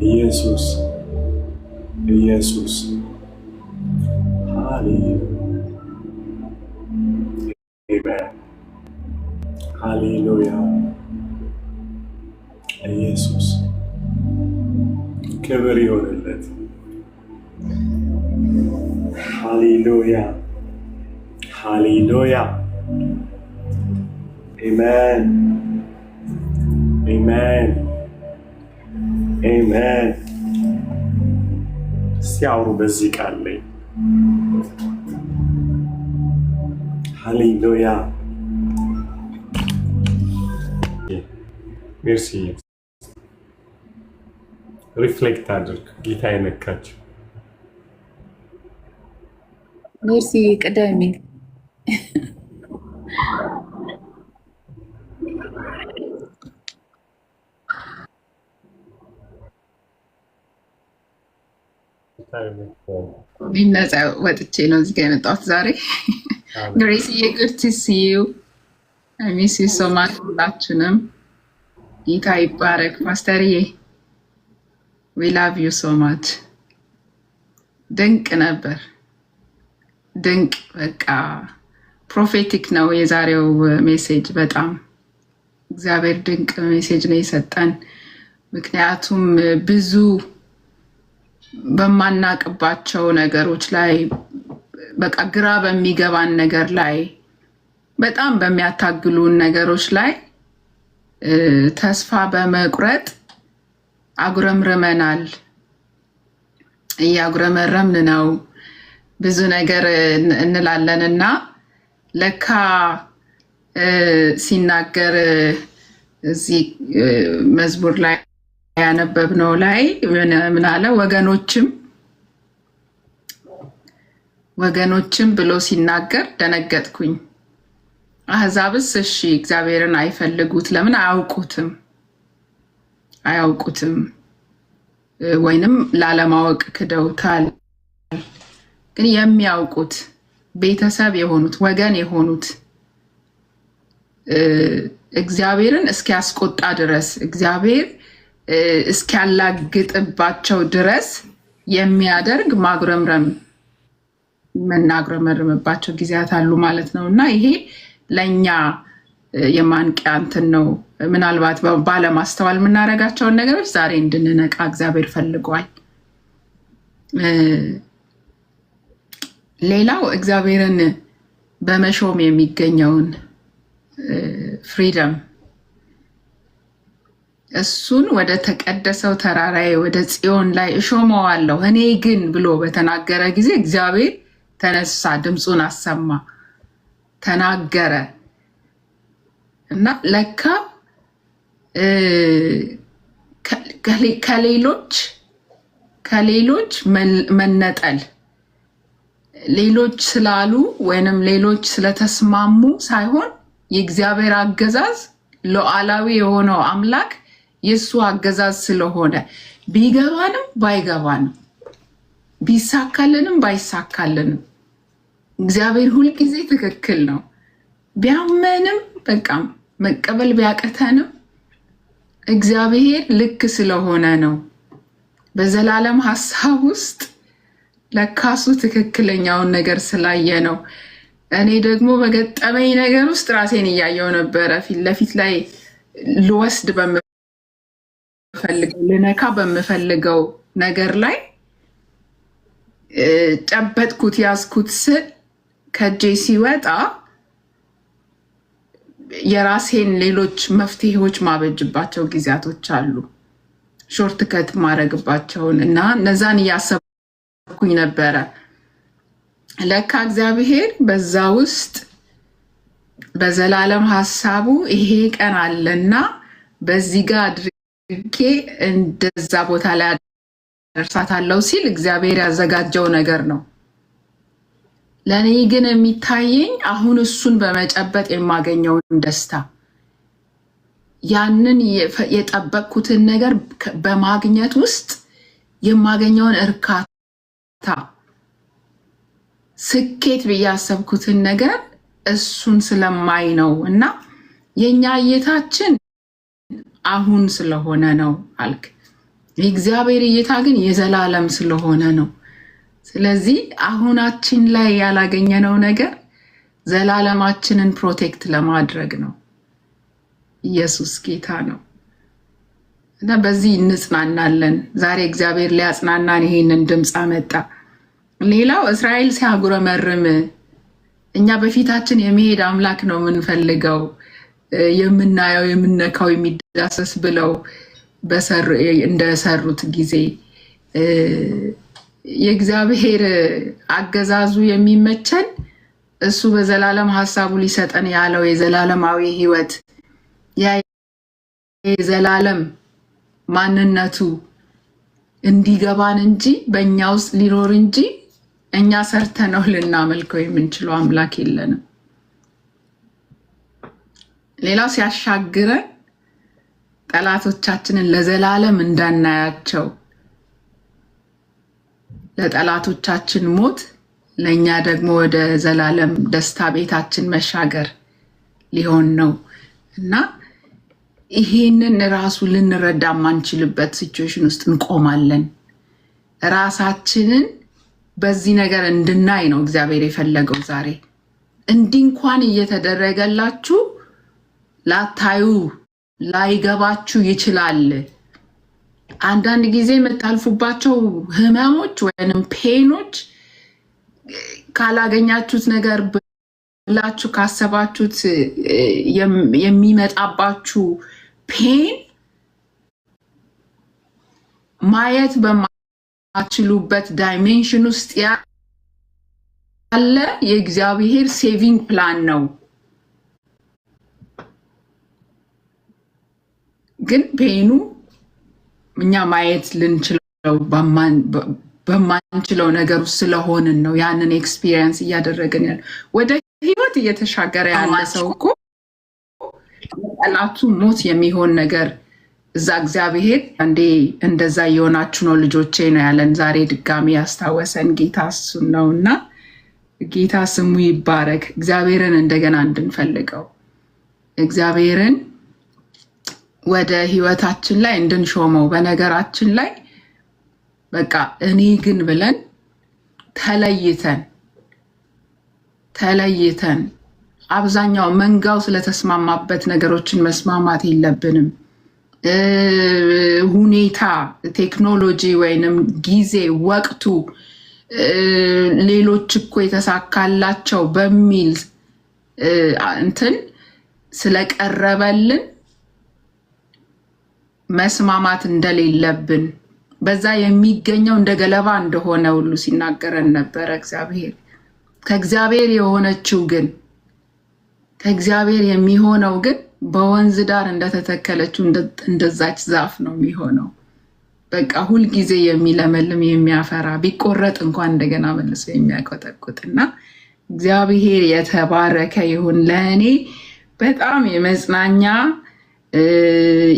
Jesus hallelujah amen hallelujah Jesus ክብር ይሁንለት hallelujah hallelujah amen amen amen ሲያወሩ በዚህ ቃል ላይ ሃሌሉያ ሜርሲ ሪፍሌክት አድርግ ጌታ የነካቸው ሜርሲ ቅደሚ ነፃ ወጥቼ ነው እዚህ ጋር የመጣሁት ዛሬ። ግሬስዬ ጉድ ቱ ሲ ዩ አይ ሚስ ዩ ሶ ማች። ሁላችሁንም ጌታ ይባረክ። ፓስተርዬ ዊ ላቭ ዩ ሶ ማች። ድንቅ ነበር። ድንቅ በቃ ፕሮፌቲክ ነው የዛሬው ሜሴጅ። በጣም እግዚአብሔር ድንቅ ሜሴጅ ነው የሰጠን። ምክንያቱም ብዙ በማናቅባቸው ነገሮች ላይ በቃ ግራ በሚገባን ነገር ላይ በጣም በሚያታግሉን ነገሮች ላይ ተስፋ በመቁረጥ አጉረምርመናል። እያጉረመረምን ነው ብዙ ነገር እንላለንና ለካ ሲናገር እዚህ መዝሙር ላይ ያነበብነው ላይ ምን አለ? ወገኖችም ብሎ ሲናገር ደነገጥኩኝ። አሕዛብስ እሺ እግዚአብሔርን አይፈልጉት ለምን? አያውቁትም ወይንም ላለማወቅ ክደውታል። ግን የሚያውቁት ቤተሰብ የሆኑት ወገን የሆኑት እግዚአብሔርን እስኪያስቆጣ ድረስ እግዚአብሔር እስኪያላግጥባቸው ድረስ የሚያደርግ ማጉረምረም መናጉረመርምባቸው ጊዜያት አሉ ማለት ነው። እና ይሄ ለእኛ የማንቂያ እንትን ነው። ምናልባት ባለማስተዋል የምናደርጋቸውን ነገሮች ዛሬ እንድንነቃ እግዚአብሔር ፈልጓል። ሌላው እግዚአብሔርን በመሾም የሚገኘውን ፍሪደም እሱን ወደ ተቀደሰው ተራራዬ ወደ ጽዮን ላይ እሾመዋለሁ እኔ ግን ብሎ በተናገረ ጊዜ እግዚአብሔር ተነሳ፣ ድምፁን አሰማ፣ ተናገረ እና ለካ ከሌሎች መነጠል ሌሎች ስላሉ ወይንም ሌሎች ስለተስማሙ ሳይሆን የእግዚአብሔር አገዛዝ ሉዓላዊ የሆነው አምላክ የሱ አገዛዝ ስለሆነ ቢገባንም ባይገባንም ቢሳካልንም ባይሳካልንም እግዚአብሔር ሁልጊዜ ትክክል ነው። ቢያመንም በቃም መቀበል ቢያቀተንም እግዚአብሔር ልክ ስለሆነ ነው። በዘላለም ሐሳብ ውስጥ ለካሱ ትክክለኛውን ነገር ስላየ ነው። እኔ ደግሞ በገጠመኝ ነገር ውስጥ ራሴን እያየው ነበረ። ፊት ለፊት ላይ ልወስድ በምፈልገው ልነካ በምፈልገው ነገር ላይ ጨበጥኩት፣ ያዝኩት ስል ከእጄ ሲወጣ የራሴን ሌሎች መፍትሄዎች ማበጅባቸው ጊዜያቶች አሉ፣ ሾርት ከት ማድረግባቸውን እና እነዛን እያሰብኩኝ ነበረ። ለካ እግዚአብሔር በዛ ውስጥ በዘላለም ሐሳቡ ይሄ ቀን አለና በዚህ ጋር አድርጌ እንደዛ ቦታ ላይ አደርሳታለሁ ሲል እግዚአብሔር ያዘጋጀው ነገር ነው። ለእኔ ግን የሚታየኝ አሁን እሱን በመጨበጥ የማገኘውን ደስታ፣ ያንን የጠበቅኩትን ነገር በማግኘት ውስጥ የማገኘውን እርካታ፣ ስኬት ብዬ ያሰብኩትን ነገር እሱን ስለማይ ነው። እና የኛ እይታችን አሁን ስለሆነ ነው አልክ። የእግዚአብሔር እይታ ግን የዘላለም ስለሆነ ነው። ስለዚህ አሁናችን ላይ ያላገኘነው ነገር ዘላለማችንን ፕሮቴክት ለማድረግ ነው። ኢየሱስ ጌታ ነው እና በዚህ እንጽናናለን። ዛሬ እግዚአብሔር ሊያጽናናን ይሄንን ድምፅ አመጣ። ሌላው እስራኤል ሲያጉረመርም እኛ በፊታችን የሚሄድ አምላክ ነው የምንፈልገው፣ የምናየው፣ የምነካው፣ የሚዳሰስ ብለው እንደሰሩት ጊዜ የእግዚአብሔር አገዛዙ የሚመቸን እሱ በዘላለም ሐሳቡ ሊሰጠን ያለው የዘላለማዊ ሕይወት ያ የዘላለም ማንነቱ እንዲገባን እንጂ በእኛ ውስጥ ሊኖር እንጂ እኛ ሰርተነው ልናመልከው የምንችለው አምላክ የለንም። ሌላው ሲያሻግረን ጠላቶቻችንን ለዘላለም እንዳናያቸው፣ ለጠላቶቻችን ሞት ለእኛ ደግሞ ወደ ዘላለም ደስታ ቤታችን መሻገር ሊሆን ነው እና ይሄንን ራሱ ልንረዳ ማንችልበት ሲቹዌሽን ውስጥ እንቆማለን። ራሳችንን በዚህ ነገር እንድናይ ነው እግዚአብሔር የፈለገው ዛሬ። እንዲህ እንኳን እየተደረገላችሁ ላታዩ ላይገባችሁ ይችላል። አንዳንድ ጊዜ የምታልፉባቸው ህመሞች ወይንም ፔኖች ካላገኛችሁት ነገር ብላችሁ ካሰባችሁት የሚመጣባችሁ ፔን ማየት በማትችሉበት ዳይሜንሽን ውስጥ ያለ የእግዚአብሔር ሴቪንግ ፕላን ነው። ግን ፔኑ እኛ ማየት ልንችለው በማንችለው ነገር ውስጥ ስለሆንን ነው ያንን ኤክስፒሪየንስ እያደረግን ያለ። ወደ ህይወት እየተሻገረ ያለ ሰው እኮ ጠላቱ ሞት የሚሆን ነገር እዛ እግዚአብሔር እንዴ እንደዛ እየሆናችሁ ነው ልጆቼ ነው ያለን። ዛሬ ድጋሚ ያስታወሰን ጌታ እሱን ነው እና ጌታ ስሙ ይባረክ። እግዚአብሔርን እንደገና እንድንፈልገው እግዚአብሔርን ወደ ህይወታችን ላይ እንድንሾመው በነገራችን ላይ በቃ እኔ ግን ብለን ተለይተን አብዛኛው መንጋው ስለተስማማበት ነገሮችን መስማማት የለብንም። ሁኔታ፣ ቴክኖሎጂ ወይንም ጊዜ፣ ወቅቱ ሌሎች እኮ የተሳካላቸው በሚል እንትን ስለቀረበልን መስማማት እንደሌለብን በዛ የሚገኘው እንደ ገለባ እንደሆነ ሁሉ ሲናገረን ነበረ እግዚአብሔር። ከእግዚአብሔር የሆነችው ግን ከእግዚአብሔር የሚሆነው ግን በወንዝ ዳር እንደተተከለችው እንደዛች ዛፍ ነው የሚሆነው። በቃ ሁልጊዜ የሚለመልም የሚያፈራ ቢቆረጥ እንኳን እንደገና መልሶ የሚያቆጠቁጥና እግዚአብሔር የተባረከ ይሁን። ለእኔ በጣም የመጽናኛ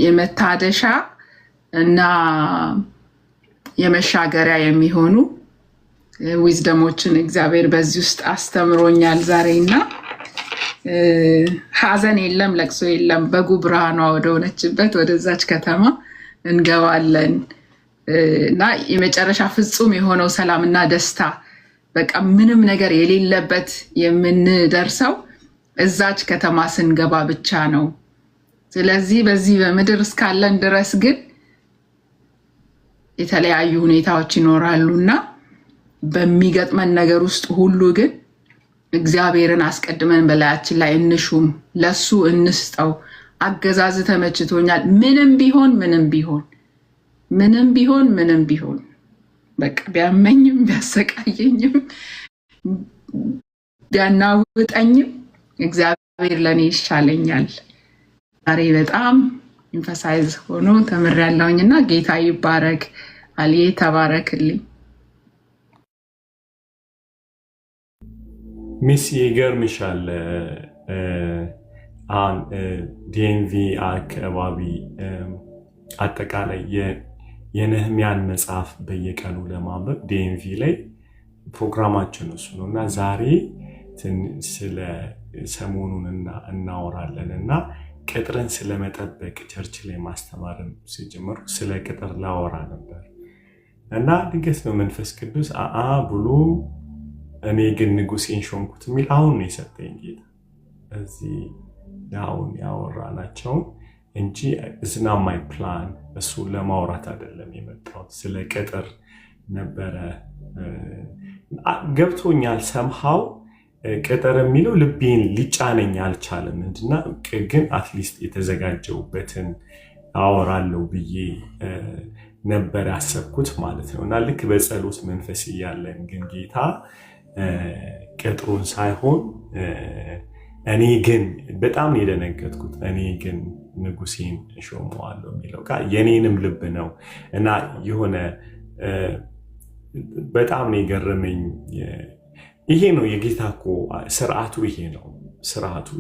የመታደሻ እና የመሻገሪያ የሚሆኑ ዊዝደሞችን እግዚአብሔር በዚህ ውስጥ አስተምሮኛል ዛሬና ሐዘን የለም፣ ለቅሶ የለም። በጉ ብርሃኗ ወደ ሆነችበት ወደዛች ከተማ እንገባለን እና የመጨረሻ ፍጹም የሆነው ሰላምና ደስታ በቃ ምንም ነገር የሌለበት የምንደርሰው እዛች ከተማ ስንገባ ብቻ ነው። ስለዚህ በዚህ በምድር እስካለን ድረስ ግን የተለያዩ ሁኔታዎች ይኖራሉ እና በሚገጥመን ነገር ውስጥ ሁሉ ግን እግዚአብሔርን አስቀድመን በላያችን ላይ እንሹም፣ ለሱ እንስጠው። አገዛዝ ተመችቶኛል። ምንም ቢሆን በቃ ቢያመኝም ቢያሰቃየኝም ቢያናውጠኝም እግዚአብሔር ለእኔ ይሻለኛል። ዛሬ በጣም ኢንፈሳይዝ ሆኖ ተምሬያለሁኝ እና ጌታ ይባረክ። አልዬ ተባረክልኝ። ሚስ ይገርምሻል። አሁን ዲኤንቪ አካባቢ አጠቃላይ የነህምያን መጽሐፍ በየቀኑ ለማንበብ ዲኤንቪ ላይ ፕሮግራማችን እሱ ነው እና ዛሬ ስለ ሰሞኑን እናወራለን እና ቅጥርን ስለመጠበቅ ቸርች ላይ ማስተማርን ሲጀምሩ ስለ ቅጥር ላወራ ነበር እና ድንገት ነው መንፈስ ቅዱስ ብሎ እኔ ግን ንጉሴን ሾምኩት የሚል አሁን ነው የሰጠኝ ጌታ። እዚህ አሁን ያወራናቸውን እንጂ እዝና ማይ ፕላን እሱ ለማውራት አይደለም የመጣሁት። ስለ ቅጥር ነበረ ገብቶኛል። ሰምሃው ቅጥር የሚለው ልቤን ሊጫነኝ አልቻለም። ምንድና ግን አትሊስት የተዘጋጀውበትን አወራለሁ ብዬ ነበር ያሰብኩት ማለት ነው። እና ልክ በጸሎት መንፈስ እያለን ግን ጌታ ቅጥሩን ሳይሆን እኔ ግን በጣም የደነገጥኩት እኔ ግን ንጉሴን እሾመዋለሁ የሚለው ቃል የኔንም ልብ ነው እና የሆነ በጣም ነው የገረመኝ። ይሄ ነው የጌታ እኮ ስርዓቱ፣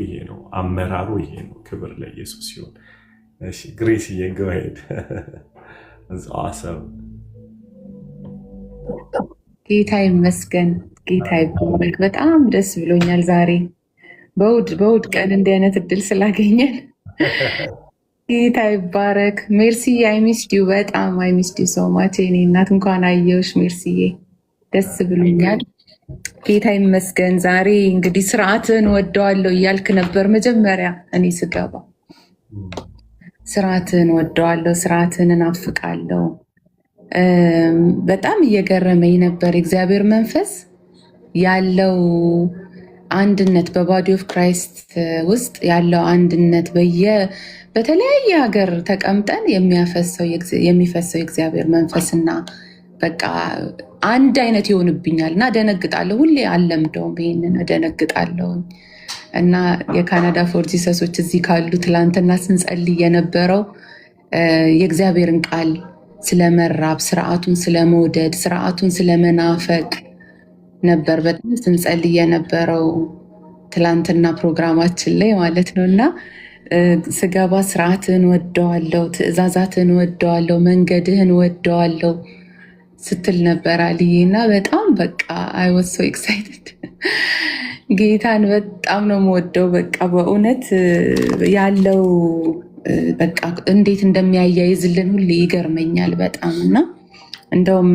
ይሄ ነው አመራሩ፣ ይሄ ነው። ክብር ለኢየሱስ ሲሆን ግሬስ እየገሄድ ጌታ ይመስገን። ጌታ ይባረክ። በጣም ደስ ብሎኛል ዛሬ በውድ ቀን እንዲህ አይነት እድል ስላገኘን ጌታ ይባረክ። ሜርሲ አይሚስድ ዩ በጣም አይሚስድ ዩ ሶ ማች። የኔ እናት እንኳን አየሁሽ ሜርሲዬ፣ ደስ ብሎኛል። ጌታ ይመስገን። ዛሬ እንግዲህ ስርዓትን ወደዋለሁ እያልክ ነበር መጀመሪያ እኔ ስገባ። ስርዓትን ወደዋለሁ፣ ስርዓትን እናፍቃለሁ። በጣም እየገረመኝ ነበር እግዚአብሔር መንፈስ ያለው አንድነት በባዲ ኦፍ ክራይስት ውስጥ ያለው አንድነት በተለያየ ሀገር ተቀምጠን የሚፈሰው የእግዚአብሔር መንፈስና በቃ አንድ አይነት ይሆንብኛል እና እደነግጣለሁ። ሁሌ አለምደውም ይሄንን እደነግጣለሁ። እና የካናዳ ፎር ጂሰሶች እዚህ ካሉ ትላንትና ስንጸልይ የነበረው የእግዚአብሔርን ቃል ስለመራብ፣ ስርዓቱን ስለመውደድ፣ ስርዓቱን ስለመናፈቅ ነበር በጣም ስንጸልይ የነበረው ትላንትና ፕሮግራማችን ላይ ማለት ነው። እና ስገባ ስርዓትህን ወደዋለሁ፣ ትእዛዛትህን ወደዋለሁ፣ መንገድህን ወደዋለሁ ስትል ነበር አልዬ። እና በጣም በቃ አይ ዋዝ ሶ ኤክሳይትድ። ጌታን በጣም ነው የምወደው። በቃ በእውነት ያለው በቃ እንዴት እንደሚያያይዝልን ሁሌ ይገርመኛል በጣም። እና እንደውም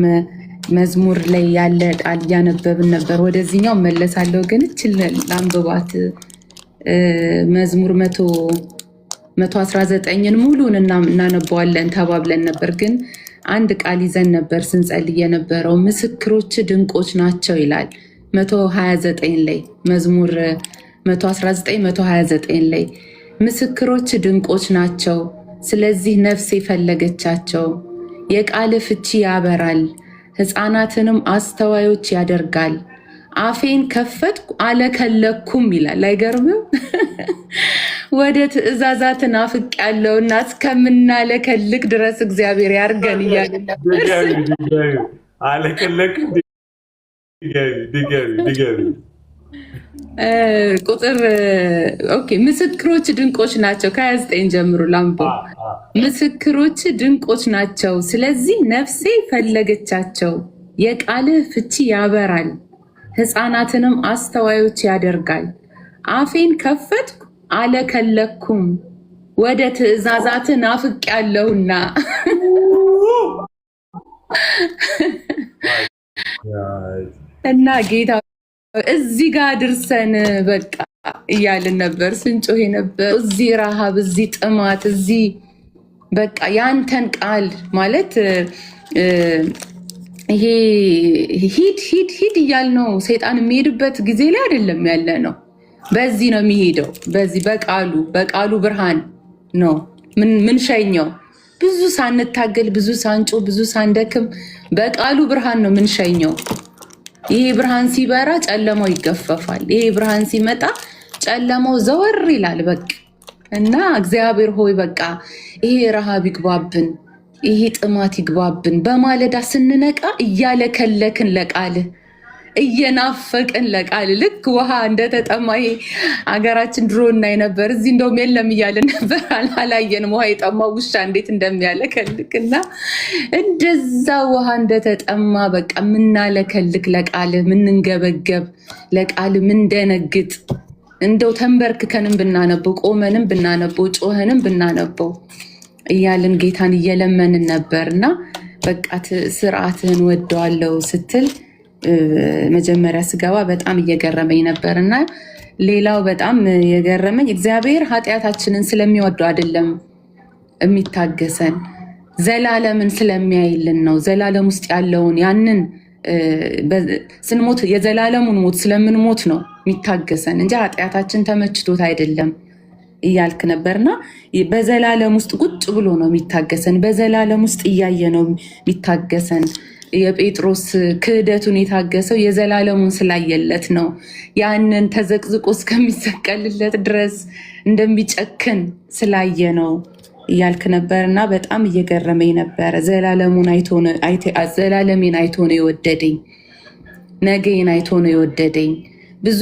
መዝሙር ላይ ያለ ቃል እያነበብን ነበር። ወደዚህኛው መለሳለሁ ግን እችል ለአንብባት መዝሙር 119ን ሙሉን እናነበዋለን ተባብለን ነበር። ግን አንድ ቃል ይዘን ነበር ስንጸልይ የነበረው ምስክሮች ድንቆች ናቸው ይላል 129 ላይ መዝሙር 129 ላይ ምስክሮች ድንቆች ናቸው፣ ስለዚህ ነፍሴ ፈለገቻቸው። የቃል ፍቺ ያበራል፣ ሕፃናትንም አስተዋዮች ያደርጋል። አፌን ከፈትኩ አለከለኩም ይላል። አይገርምም? ወደ ትእዛዛት ናፍቄያለሁ እና እስከምናለከልክ ድረስ እግዚአብሔር ያርገን እያለ ነበር። ቁጥር ኦኬ። ምስክሮች ድንቆች ናቸው ከ29 ጀምሮ ላምቦ። ምስክሮች ድንቆች ናቸው፣ ስለዚህ ነፍሴ ፈለገቻቸው። የቃልህ ፍቺ ያበራል፣ ሕፃናትንም አስተዋዮች ያደርጋል። አፌን ከፈትኩ አለከለኩም፣ ወደ ትእዛዛት ናፍቄያለሁና። እና ጌታ እዚህ ጋር ድርሰን በቃ እያልን ነበር ስንጮህ ነበር። እዚህ ረሃብ፣ እዚህ ጥማት፣ እዚህ በቃ ያንተን ቃል ማለት ይሄ ሂድ ሂድ ሂድ እያልነው ሰይጣን የሚሄድበት ጊዜ ላይ አይደለም ያለ ነው። በዚህ ነው የሚሄደው። በዚህ በቃሉ ብርሃን ነው ምንሸኘው። ብዙ ሳንታገል፣ ብዙ ሳንጮ፣ ብዙ ሳንደክም በቃሉ ብርሃን ነው ምንሸኘው። ይሄ ብርሃን ሲበራ ጨለማው ይገፈፋል። ይሄ ብርሃን ሲመጣ ጨለማው ዘወር ይላል በቃ። እና እግዚአብሔር ሆይ በቃ ይሄ ረሃብ ይግባብን፣ ይሄ ጥማት ይግባብን። በማለዳ ስንነቃ እያለከለክን ለቃልህ፣ እየናፈቅን ለቃልህ። ልክ ውሃ እንደተጠማ ይሄ አገራችን ድሮ እናይ ነበር። እዚህ እንደውም የለም እያልን ነበር፣ አላየንም። ውሃ የጠማ ውሻ እንዴት እንደሚያለከልክ እና እንደዛ ውሃ እንደተጠማ በቃ ምናለከልክ ለቃልህ፣ ምንንገበገብ ለቃልህ፣ ምንደነግጥ እንደው ተንበርክከንም ብናነበው፣ ቆመንም ብናነበው፣ ጮኸንም ብናነበው እያልን ጌታን እየለመንን ነበር። እና በቃ ስርዓትህን ወደዋለሁ ስትል መጀመሪያ ስገባ በጣም እየገረመኝ ነበር። እና ሌላው በጣም የገረመኝ እግዚአብሔር ኃጢአታችንን ስለሚወደው አይደለም የሚታገሰን፣ ዘላለምን ስለሚያይልን ነው። ዘላለም ውስጥ ያለውን ያንን ስንሞት የዘላለሙን ሞት ስለምንሞት ነው የሚታገሰን እንጂ ኃጢአታችን ተመችቶት አይደለም እያልክ ነበርና በዘላለም ውስጥ ቁጭ ብሎ ነው የሚታገሰን። በዘላለም ውስጥ እያየ ነው የሚታገሰን። የጴጥሮስ ክህደቱን የታገሰው የዘላለሙን ስላየለት ነው። ያንን ተዘቅዝቆ እስከሚሰቀልለት ድረስ እንደሚጨክን ስላየ ነው እያልክ ነበርና በጣም እየገረመኝ ነበረ። ዘላለሜን አይቶ ነው የወደደኝ። ነገን አይቶ ነው የወደደኝ። ብዙ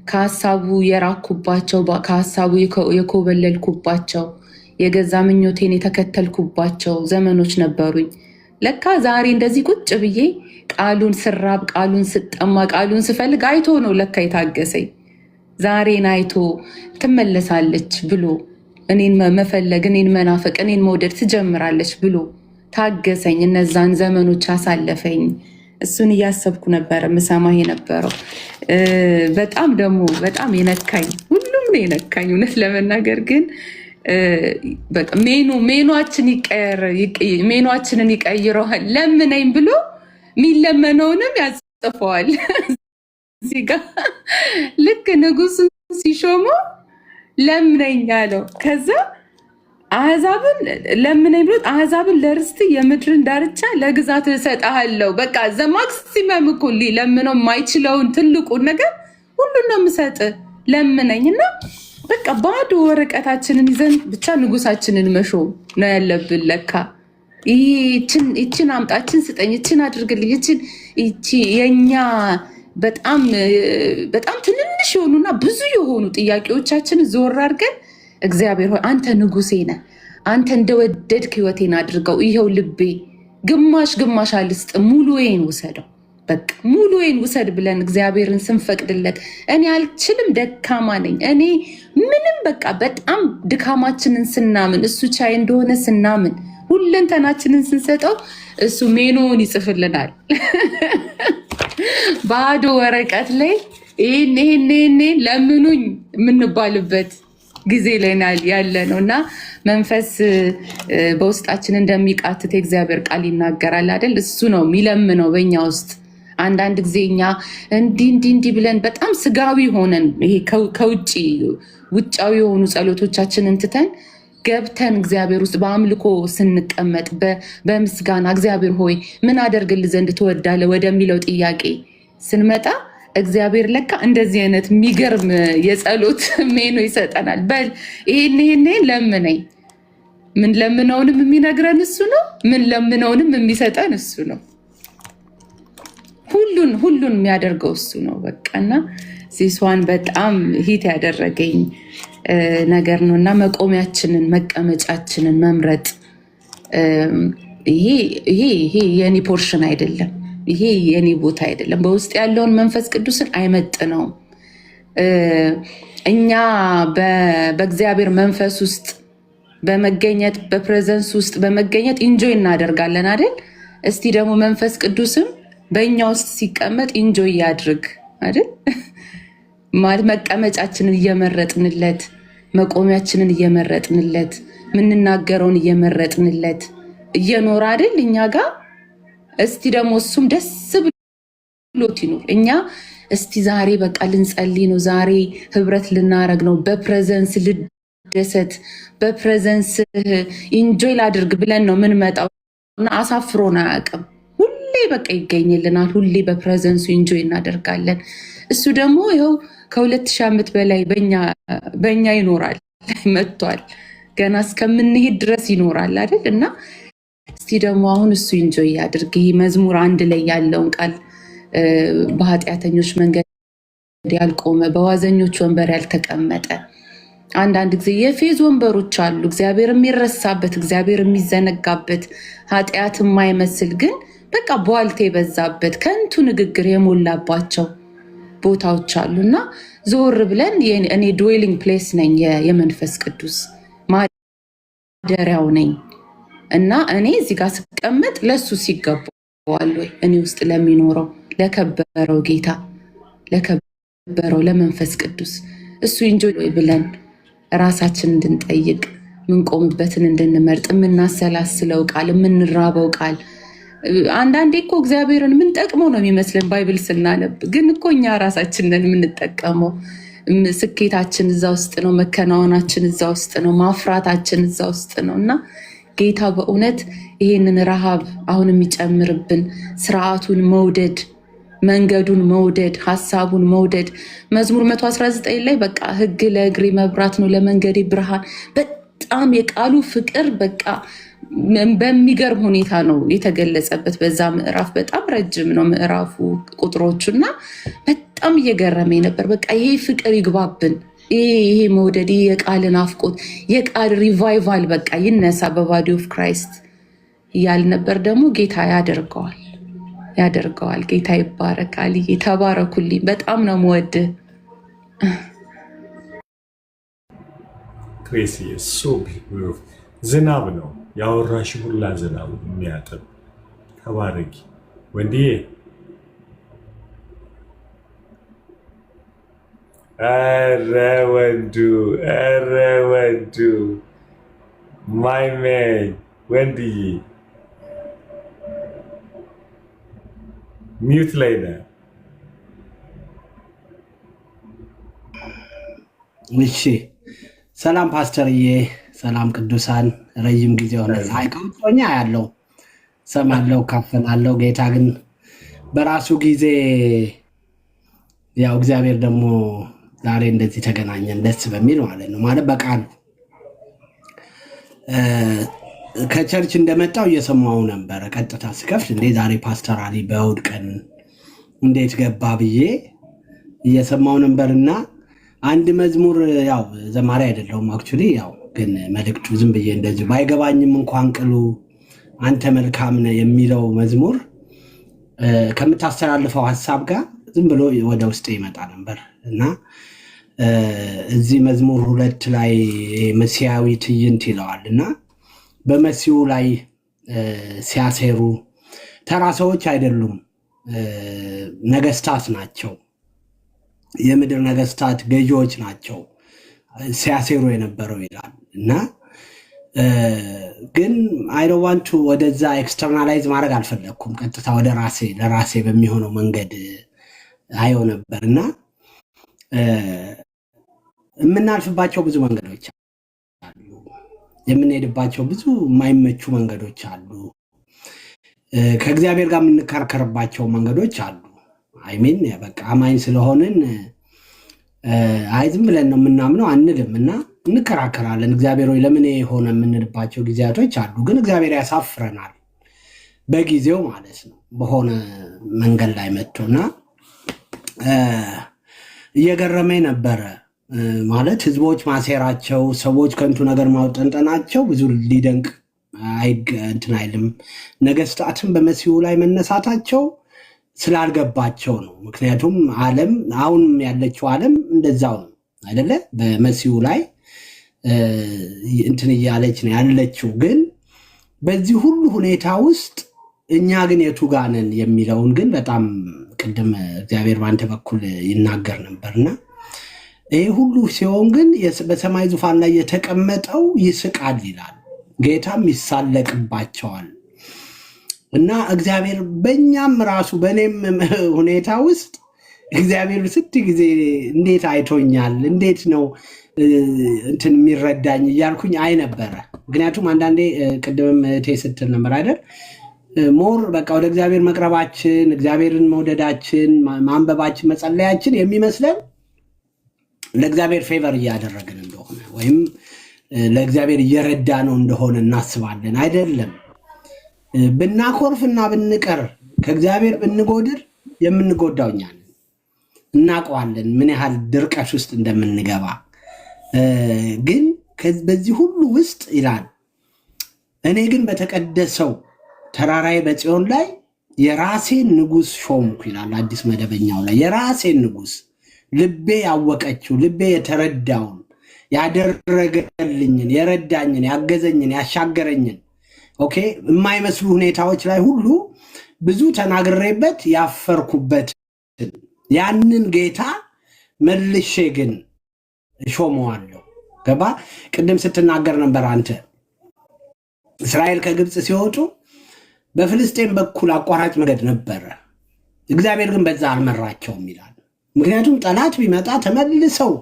ከሀሳቡ የራኩባቸው፣ ከሀሳቡ የኮበለልኩባቸው፣ የገዛ ምኞቴን የተከተልኩባቸው ዘመኖች ነበሩኝ። ለካ ዛሬ እንደዚህ ቁጭ ብዬ ቃሉን ስራብ፣ ቃሉን ስጠማ፣ ቃሉን ስፈልግ አይቶ ነው ለካ የታገሰኝ። ዛሬን አይቶ ትመለሳለች ብሎ እኔን መፈለግ፣ እኔን መናፈቅ፣ እኔን መውደድ ትጀምራለች ብሎ ታገሰኝ። እነዛን ዘመኖች አሳለፈኝ። እሱን እያሰብኩ ነበረ ምሰማ የነበረው። በጣም ደግሞ በጣም የነካኝ ሁሉም ነው የነካኝ እውነት ለመናገር ግን በቃ ሜኗችንን ይቀይረዋል። ለምነኝ ብሎ የሚለመነውንም ያጽፈዋል። እዚህ ጋ ልክ ንጉሱን ሲሾሙ ለምነኝ አለው። ከዛ አሕዛብን ለምነኝ ብሎ አሕዛብን ለርስት የምድርን ዳርቻ ለግዛት እሰጥሃለሁ። በቃ ዘማክሲመም እኮ ለምነው የማይችለውን ትልቁን ነገር ሁሉን ነው የምሰጥ ለምነኝ እና በቃ ባዶ ወረቀታችንን ይዘን ብቻ ንጉሳችንን መሾም ነው ያለብን። ለካ ይችን አምጣችን ስጠኝ፣ ይችን አድርግልኝ፣ ይቺ የኛ በጣም ትንንሽ የሆኑና ብዙ የሆኑ ጥያቄዎቻችንን ዞር አድርገን እግዚአብሔር ሆይ አንተ ንጉሴ ነህ፣ አንተ እንደወደድክ ህይወቴን አድርገው፣ ይኸው ልቤ ግማሽ አልስጥ፣ ሙሉዬን ውሰደው፣ በቃ ሙሉዬን ውሰድ ብለን እግዚአብሔርን ስንፈቅድለት እኔ አልችልም፣ ደካማ ነኝ፣ እኔ ምንም በቃ በጣም ድካማችንን ስናምን እሱ ቻይ እንደሆነ ስናምን ሁለንተናችንን ስንሰጠው እሱ ሜኖውን ይጽፍልናል። ባዶ ወረቀት ላይ ይሄን ለምኑኝ የምንባልበት ጊዜ ላይ ያለ ነው እና መንፈስ በውስጣችን እንደሚቃትት የእግዚአብሔር ቃል ይናገራል አይደል? እሱ ነው የሚለምነው በእኛ ውስጥ። አንዳንድ ጊዜ እኛ እንዲህ ብለን በጣም ስጋዊ ሆነን ይሄ ውጫዊ የሆኑ ጸሎቶቻችንን ትተን ገብተን እግዚአብሔር ውስጥ በአምልኮ ስንቀመጥ በምስጋና እግዚአብሔር ሆይ ምን አደርግልህ ዘንድ ትወዳለህ ወደሚለው ጥያቄ ስንመጣ እግዚአብሔር ለካ እንደዚህ አይነት የሚገርም የጸሎት ሜኖ ይሰጠናል። በል ይሄን ለምነኝ። ምን ለምነውንም የሚነግረን እሱ ነው። ምን ለምነውንም የሚሰጠን እሱ ነው። ሁሉን የሚያደርገው እሱ ነው። በቃና ዚስዋን በጣም ሂት ያደረገኝ ነገር ነው እና መቀመጫችንን መምረጥ ይሄ የኔ ፖርሽን አይደለም። ይሄ የኔ ቦታ አይደለም። በውስጥ ያለውን መንፈስ ቅዱስን አይመጥነውም። እኛ በእግዚአብሔር መንፈስ ውስጥ በመገኘት በፕሬዘንስ ውስጥ በመገኘት ኢንጆይ እናደርጋለን አይደል? እስቲ ደግሞ መንፈስ ቅዱስም በእኛ ውስጥ ሲቀመጥ ኢንጆይ ያድርግ አይደል? ማለት መቀመጫችንን እየመረጥንለት፣ መቆሚያችንን እየመረጥንለት፣ ምንናገረውን እየመረጥንለት እየኖረ አይደል እኛ ጋር። እስቲ ደግሞ እሱም ደስ ብሎት ይኖር። እኛ እስቲ ዛሬ በቃ ልንጸልይ ነው፣ ዛሬ ህብረት ልናረግ ነው፣ በፕሬዘንስ ልደሰት፣ በፕሬዘንስ ኢንጆይ ላድርግ ብለን ነው ምንመጣው እና አሳፍሮን አያውቅም። ሁሌ በቃ ይገኝልናል። ሁሌ በፕሬዘንሱ ኢንጆይ እናደርጋለን። እሱ ደግሞ ይኸው ከ2000 ዓመት በላይ በእኛ ይኖራል፣ መጥቷል። ገና እስከምንሄድ ድረስ ይኖራል አይደል? እና እስቲ ደግሞ አሁን እሱ ኢንጆይ ያድርግ። ይህ መዝሙር 1 ላይ ያለውን ቃል በኃጢአተኞች መንገድ ያልቆመ በዋዘኞች ወንበር ያልተቀመጠ። አንዳንድ ጊዜ የፌዝ ወንበሮች አሉ፣ እግዚአብሔር የሚረሳበት፣ እግዚአብሔር የሚዘነጋበት፣ ኃጢአት የማይመስል ግን በቃ ቧልት የበዛበት ከንቱ ንግግር የሞላባቸው ቦታዎች አሉ እና ዞር ብለን እኔ ድዌሊንግ ፕሌስ ነኝ፣ የመንፈስ ቅዱስ ማደሪያው ነኝ እና እኔ እዚህ ጋር ስቀመጥ ለሱ ሲገባዋል ወይ? እኔ ውስጥ ለሚኖረው ለከበረው ጌታ ለከበረው ለመንፈስ ቅዱስ እሱ ኢንጆይ ወይ ብለን ራሳችን እንድንጠይቅ፣ ምንቆምበትን እንድንመርጥ፣ የምናሰላስለው ቃል፣ የምንራበው ቃል። አንዳንዴ እኮ እግዚአብሔርን የምንጠቅመው ነው የሚመስለን ባይብል ስናነብ፣ ግን እኮ እኛ ራሳችንን የምንጠቀመው። ስኬታችን እዛ ውስጥ ነው፣ መከናወናችን እዛ ውስጥ ነው፣ ማፍራታችን እዛ ውስጥ ነው እና ጌታ በእውነት ይሄንን ረሃብ አሁን የሚጨምርብን፣ ስርዓቱን መውደድ፣ መንገዱን መውደድ፣ ሀሳቡን መውደድ። መዝሙር 119 ላይ በቃ ሕግ ለእግሬ መብራት ነው ለመንገዴ ብርሃን። በጣም የቃሉ ፍቅር በቃ በሚገርም ሁኔታ ነው የተገለጸበት በዛ ምዕራፍ። በጣም ረጅም ነው ምዕራፉ ቁጥሮቹ እና በጣም እየገረመኝ ነበር። በቃ ይሄ ፍቅር ይግባብን፣ ይሄ መውደድ፣ ይሄ የቃልን አፍቆት፣ የቃል ሪቫይቫል በቃ ይነሳ በባዲ ኦፍ ክራይስት እያል ነበር። ደግሞ ጌታ ያደርገዋል። ጌታ ይባረካል። ተባረኩልኝ። በጣም ነው የምወድህ ክሬሲ። ዝናብ ነው ያወራሽ ሁላ ዝናብ የሚያጥብ። ተባረኪ ወንድዬ። ኧረ ወንዱ ኧረ ወንዱ ማይ ሜን ወንድዬ ሚዩት ላይ ነህ። እሺ ሰላም ፓስተርዬ፣ ሰላም ቅዱሳን። ረጅም ጊዜ ሆነ ከውጭ ያለው ሰማለው ካፈላለው። ጌታ ግን በራሱ ጊዜ ያው እግዚአብሔር ደግሞ ዛሬ እንደዚህ ተገናኘን ደስ በሚል ማለት ነው። ማለት በቃል ከቸርች እንደመጣው እየሰማው ነበረ። ቀጥታ ስከፍት እንዴ ዛሬ ፓስተር አሊ በእሑድ ቀን እንዴት ገባ ብዬ እየሰማው ነበርና አንድ መዝሙር ያው ዘማሪ አይደለሁም አክቹሊ ያው ግን መልእክቱ ዝም ብዬ እንደዚህ ባይገባኝም እንኳን ቅሉ አንተ መልካም ነህ የሚለው መዝሙር ከምታስተላልፈው ሐሳብ ጋር ዝም ብሎ ወደ ውስጥ ይመጣ ነበር እና እዚህ መዝሙር 2 ላይ መሲያዊ ትዕይንት ይለዋል እና በመሲሁ ላይ ሲያሴሩ ተራ ሰዎች አይደሉም፣ ነገስታት ናቸው፣ የምድር ነገስታት ገዢዎች ናቸው ሲያሴሩ የነበረው ይላል እና ግን አይ ዶንት ዋንት ቱ ወደዛ ኤክስተርናላይዝ ማድረግ አልፈለኩም። ቀጥታ ወደ ለራሴ በሚሆነው መንገድ አየው ነበርና የምናልፍባቸው ብዙ መንገዶች አሉ፣ የምንሄድባቸው ብዙ የማይመቹ መንገዶች አሉ፣ ከእግዚአብሔር ጋር የምንከራከርባቸው መንገዶች አሉ። አይሚን በቃ አማኝ ስለሆንን አይ ዝም ብለን ነው የምናምነው አንልም እና እንከራከራለን። እግዚአብሔር ሆይ ለምን የሆነ የምንልባቸው ጊዜያቶች አሉ። ግን እግዚአብሔር ያሳፍረናል በጊዜው ማለት ነው። በሆነ መንገድ ላይ መጥቶና እየገረመኝ ነበረ ማለት ህዝቦች ማሴራቸው፣ ሰዎች ከንቱ ነገር ማውጠንጠናቸው ብዙ ሊደንቅ እንትን አይልም። ነገስታትን በመሲሁ ላይ መነሳታቸው ስላልገባቸው ነው። ምክንያቱም ዓለም አሁን ያለችው ዓለም እንደዛው ነው አይደለ? በመሲሁ ላይ እንትን እያለች ነው ያለችው። ግን በዚህ ሁሉ ሁኔታ ውስጥ እኛ ግን የቱ ጋር ነን የሚለውን ግን በጣም ቅድም እግዚአብሔር በአንተ በኩል ይናገር ነበርና ይህ ሁሉ ሲሆን ግን በሰማይ ዙፋን ላይ የተቀመጠው ይስቃል ይላል፣ ጌታም ይሳለቅባቸዋል። እና እግዚአብሔር በእኛም ራሱ በእኔም ሁኔታ ውስጥ እግዚአብሔር ስንት ጊዜ እንዴት አይቶኛል፣ እንዴት ነው እንትን የሚረዳኝ እያልኩኝ አይነበረ። ምክንያቱም አንዳንዴ ቅድምም እቴ ስትል ነበር አይደል ሞር በቃ ወደ እግዚአብሔር መቅረባችን፣ እግዚአብሔርን መውደዳችን፣ ማንበባችን፣ መጸለያችን የሚመስለን ለእግዚአብሔር ፌቨር እያደረግን እንደሆነ ወይም ለእግዚአብሔር እየረዳ ነው እንደሆነ እናስባለን። አይደለም። ብናኮርፍና ብንቀር ከእግዚአብሔር ብንጎድር የምንጎዳው እኛ ነን። እናውቀዋለን ምን ያህል ድርቀት ውስጥ እንደምንገባ። ግን በዚህ ሁሉ ውስጥ ይላል እኔ ግን በተቀደሰው ተራራዬ በጽዮን ላይ የራሴን ንጉሥ ሾምኩ ይላል አዲስ መደበኛው ላይ። የራሴን ንጉሥ ልቤ ያወቀችው ልቤ የተረዳውን ያደረገልኝን የረዳኝን ያገዘኝን ያሻገረኝን ኦኬ የማይመስሉ ሁኔታዎች ላይ ሁሉ ብዙ ተናግሬበት ያፈርኩበት ያንን ጌታ መልሼ ግን እሾመዋለሁ። ገባ? ቅድም ስትናገር ነበር አንተ እስራኤል ከግብፅ ሲወጡ በፍልስጤም በኩል አቋራጭ መንገድ ነበረ፣ እግዚአብሔር ግን በዛ አልመራቸውም ይላል። ምክንያቱም ጠላት ቢመጣ ተመልሰው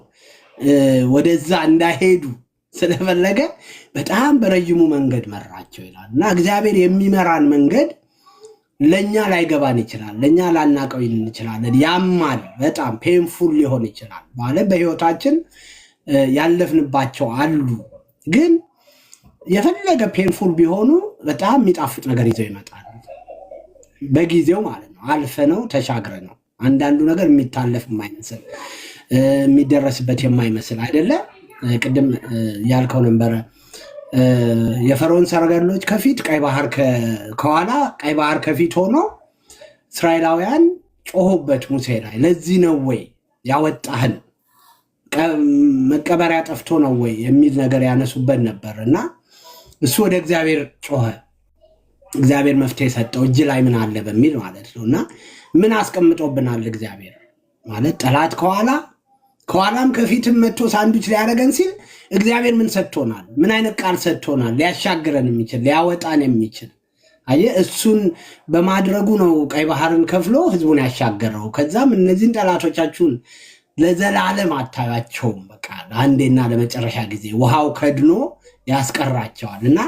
ወደዛ እንዳይሄዱ ስለፈለገ በጣም በረጅሙ መንገድ መራቸው ይላል። እና እግዚአብሔር የሚመራን መንገድ ለእኛ ላይገባን ይችላል፣ ለእኛ ላናቀው እንችላለን። ያማል፣ በጣም ፔንፉል ሊሆን ይችላል ማለት በህይወታችን ያለፍንባቸው አሉ። ግን የፈለገ ፔንፉል ቢሆኑ በጣም የሚጣፍጥ ነገር ይዘው ይመጣል በጊዜው ማለት ነው። አልፈ ነው ተሻግረ ነው። አንዳንዱ ነገር የሚታለፍ የማይመስል የሚደረስበት የማይመስል አይደለ? ቅድም ያልከው ነበረ የፈርዖን ሰረገሎች ከፊት ቀይ ባህር ከኋላ ቀይ ባህር ከፊት ሆኖ እስራኤላውያን ጮሁበት ሙሴ ላይ ለዚህ ነው ወይ ያወጣህን መቀበሪያ ጠፍቶ ነው ወይ የሚል ነገር ያነሱበት ነበር። እና እሱ ወደ እግዚአብሔር ጮኸ፣ እግዚአብሔር መፍትሄ ሰጠው። እጅ ላይ ምን አለ በሚል ማለት ነው። እና ምን አስቀምጦብናል እግዚአብሔር ማለት ጠላት ከኋላ ከኋላም ከፊትም መጥቶ ሳንዱች ሊያደርገን ሲል እግዚአብሔር ምን ሰጥቶናል? ምን አይነት ቃል ሰጥቶናል? ሊያሻግረን የሚችል ሊያወጣን የሚችል አየ እሱን በማድረጉ ነው ቀይ ባህርን ከፍሎ ህዝቡን ያሻገረው። ከዛም እነዚህን ጠላቶቻችሁን ለዘላለም አታያቸውም፣ በቃ ለአንዴና ለመጨረሻ ጊዜ ውሃው ከድኖ ያስቀራቸዋል። እና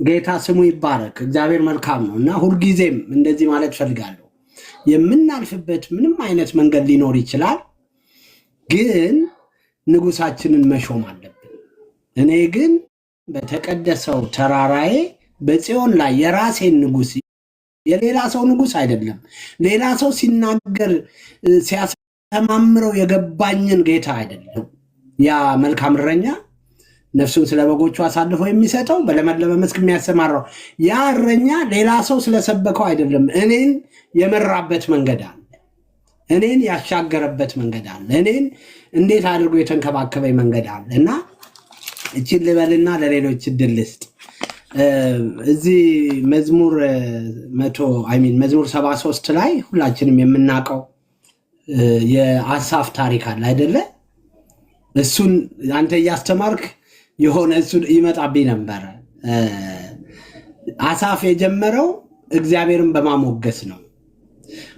ጌታ ስሙ ይባረክ። እግዚአብሔር መልካም ነው። እና ሁልጊዜም እንደዚህ ማለት ፈልጋለሁ። የምናልፍበት ምንም አይነት መንገድ ሊኖር ይችላል፣ ግን ንጉሳችንን መሾም አለብን። እኔ ግን በተቀደሰው ተራራዬ በጽዮን ላይ የራሴን ንጉስ፣ የሌላ ሰው ንጉስ አይደለም፣ ሌላ ሰው ሲናገር ሲያስተማምረው የገባኝን ጌታ አይደለም። ያ መልካም እረኛ ነፍሱን ስለ በጎቹ አሳልፎ የሚሰጠው በለመለመ መስክ የሚያሰማራው ያ እረኛ ሌላ ሰው ስለሰበከው አይደለም። እኔን የመራበት መንገድ አለ፣ እኔን ያሻገረበት መንገድ አለ፣ እኔን እንዴት አድርጎ የተንከባከበኝ መንገድ አለ። እና እቺን ልበልና ለሌሎች እድል ልስጥ። እዚህ መዝሙር 73 ላይ ሁላችንም የምናውቀው የአሳፍ ታሪክ አለ አይደለ? እሱን አንተ እያስተማርክ የሆነ እሱ ይመጣብኝ ነበረ። አሳፍ የጀመረው እግዚአብሔርን በማሞገስ ነው።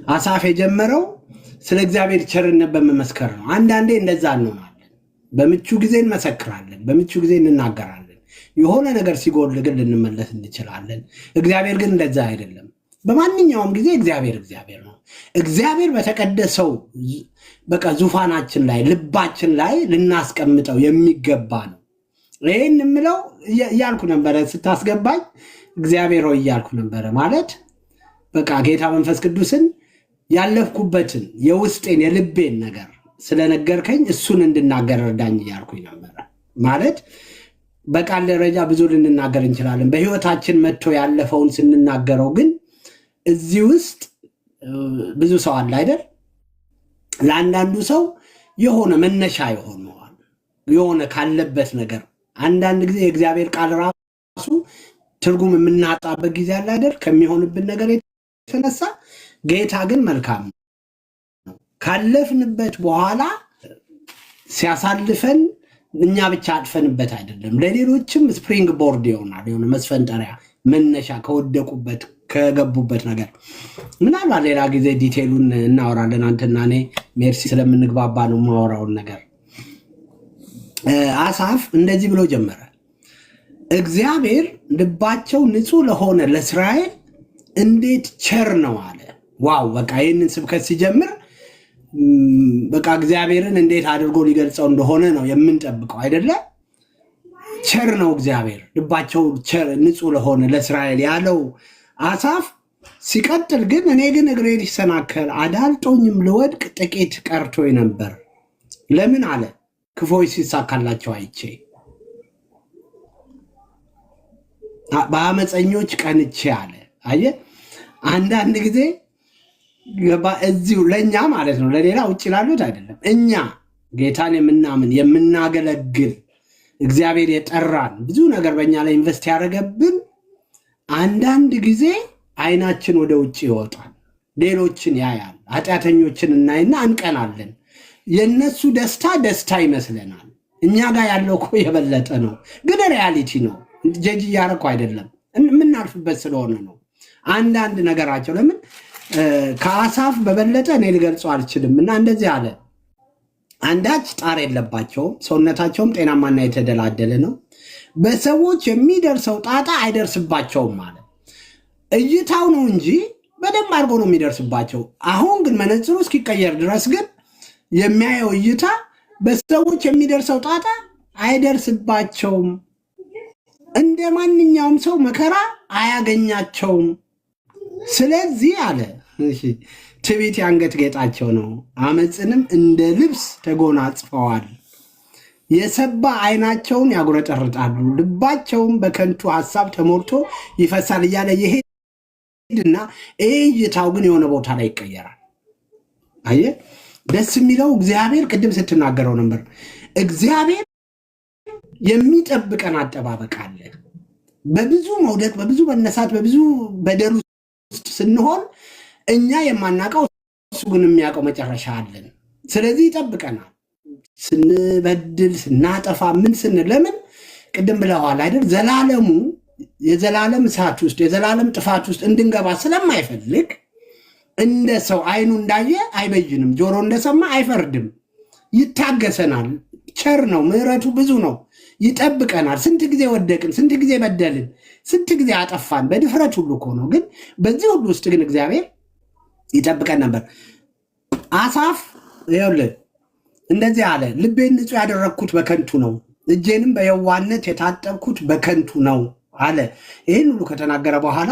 አሳፍ የጀመረው ስለ እግዚአብሔር ቸርነት በመመስከር ነው። አንዳንዴ እንደዛ እንሆናለን። በምቹ ጊዜ እንመሰክራለን፣ በምቹ ጊዜ እንናገራለን። የሆነ ነገር ሲጎል ግን ልንመለስ እንችላለን። እግዚአብሔር ግን እንደዛ አይደለም። በማንኛውም ጊዜ እግዚአብሔር ነው። እግዚአብሔር በተቀደሰው በቃ ዙፋናችን ላይ ልባችን ላይ ልናስቀምጠው የሚገባ ነው። ይህን የምለው እያልኩ ነበረ ስታስገባኝ፣ እግዚአብሔር ሆይ እያልኩ ነበረ። ማለት በቃ ጌታ መንፈስ ቅዱስን ያለፍኩበትን የውስጤን የልቤን ነገር ስለነገርከኝ እሱን እንድናገር እርዳኝ እያልኩኝ ነበረ። ማለት በቃል ደረጃ ብዙ ልንናገር እንችላለን። በህይወታችን መጥቶ ያለፈውን ስንናገረው ግን እዚህ ውስጥ ብዙ ሰው አለ አይደል? ለአንዳንዱ ሰው የሆነ መነሻ ይሆነዋል፣ የሆነ ካለበት ነገር። አንዳንድ ጊዜ የእግዚአብሔር ቃል ራሱ ትርጉም የምናጣበት ጊዜ አለ አይደል? ከሚሆንብን ነገር የተነሳ። ጌታ ግን መልካም ነው። ካለፍንበት በኋላ ሲያሳልፈን እኛ ብቻ አጥፈንበት አይደለም፣ ለሌሎችም ስፕሪንግ ቦርድ ይሆናል፣ የሆነ መስፈንጠሪያ መነሻ ከወደቁበት ከገቡበት ነገር። ምናልባት ሌላ ጊዜ ዲቴሉን እናወራለን። አንተና እኔ ሜርሲ ስለምንግባባ ነው ማወራውን ነገር። አሳፍ እንደዚህ ብሎ ጀመረ። እግዚአብሔር ልባቸው ንጹህ ለሆነ ለእስራኤል እንዴት ቸር ነው አለ። ዋው! በቃ ይህንን ስብከት ሲጀምር በቃ እግዚአብሔርን እንዴት አድርጎ ሊገልጸው እንደሆነ ነው የምንጠብቀው አይደለ? ቸር ነው እግዚአብሔር ልባቸው ንጹህ ለሆነ ለእስራኤል ያለው አሳፍ። ሲቀጥል ግን እኔ ግን እግሬ ሊሰናከል አዳልጦኝም ልወድቅ ጥቂት ቀርቶኝ ነበር። ለምን አለ? ክፎች ሲሳካላቸው አይቼ፣ በአመፀኞች ቀንቼ አለ። አየ አንዳንድ ጊዜ እዚሁ ለእኛ ማለት ነው፣ ለሌላ ውጭ ላሉት አይደለም። እኛ ጌታን የምናምን የምናገለግል እግዚአብሔር የጠራን ብዙ ነገር በእኛ ላይ ኢንቨስት ያደረገብን፣ አንዳንድ ጊዜ አይናችን ወደ ውጭ ይወጣል፣ ሌሎችን ያያል። ኃጢአተኞችን እናይና እንቀናለን። የነሱ ደስታ ይመስለናል። እኛ ጋር ያለው እኮ የበለጠ ነው። ግን ሪያሊቲ ነው። ጀጅ እያደረኩ አይደለም፣ የምናልፍበት ስለሆነ ነው። አንዳንድ ነገራቸው ለምን ከአሳፍ በበለጠ እኔ ልገልጸው አልችልም። እና እንደዚህ አለ። አንዳች ጣር የለባቸውም፣ ሰውነታቸውም ጤናማና የተደላደለ ነው። በሰዎች የሚደርሰው ጣጣ አይደርስባቸውም ማለት እይታው ነው እንጂ በደንብ አድርጎ ነው የሚደርስባቸው። አሁን ግን መነጽሩ እስኪቀየር ድረስ ግን የሚያየው እይታ በሰዎች የሚደርሰው ጣጣ አይደርስባቸውም። እንደ ማንኛውም ሰው መከራ አያገኛቸውም። ስለዚህ አለ ትዕቢት የአንገት ጌጣቸው ነው፣ አመፅንም እንደ ልብስ ተጎናጽፈዋል። የሰባ አይናቸውን ያጉረጠርጣሉ፣ ልባቸውም በከንቱ ሀሳብ ተሞልቶ ይፈሳል እያለ ይሄድና እይታው ግን የሆነ ቦታ ላይ ይቀየራል። አየ ደስ የሚለው እግዚአብሔር ቅድም ስትናገረው ነበር። እግዚአብሔር የሚጠብቀን አጠባበቅ አለ። በብዙ መውደቅ፣ በብዙ መነሳት፣ በብዙ በደል ውስጥ ስንሆን እኛ የማናውቀው እሱ ግን የሚያውቀው መጨረሻ አለን። ስለዚህ ይጠብቀናል። ስንበድል ስናጠፋ ምን ስንል ለምን ቅድም ብለዋል አይደል? ዘላለሙ የዘላለም እሳት ውስጥ የዘላለም ጥፋት ውስጥ እንድንገባ ስለማይፈልግ እንደ ሰው አይኑ እንዳየ አይበይንም፣ ጆሮ እንደሰማ አይፈርድም። ይታገሰናል። ቸር ነው፣ ምሕረቱ ብዙ ነው። ይጠብቀናል። ስንት ጊዜ ወደቅን፣ ስንት ጊዜ በደልን፣ ስንት ጊዜ አጠፋን፣ በድፍረት ሁሉ እኮ ነው። ግን በዚህ ሁሉ ውስጥ ግን እግዚአብሔር ይጠብቀን ነበር። አሳፍ ይኸውልህ እንደዚህ አለ፣ ልቤን ንጹሕ ያደረግኩት በከንቱ ነው፣ እጄንም በየዋነት የታጠብኩት በከንቱ ነው አለ። ይህን ሁሉ ከተናገረ በኋላ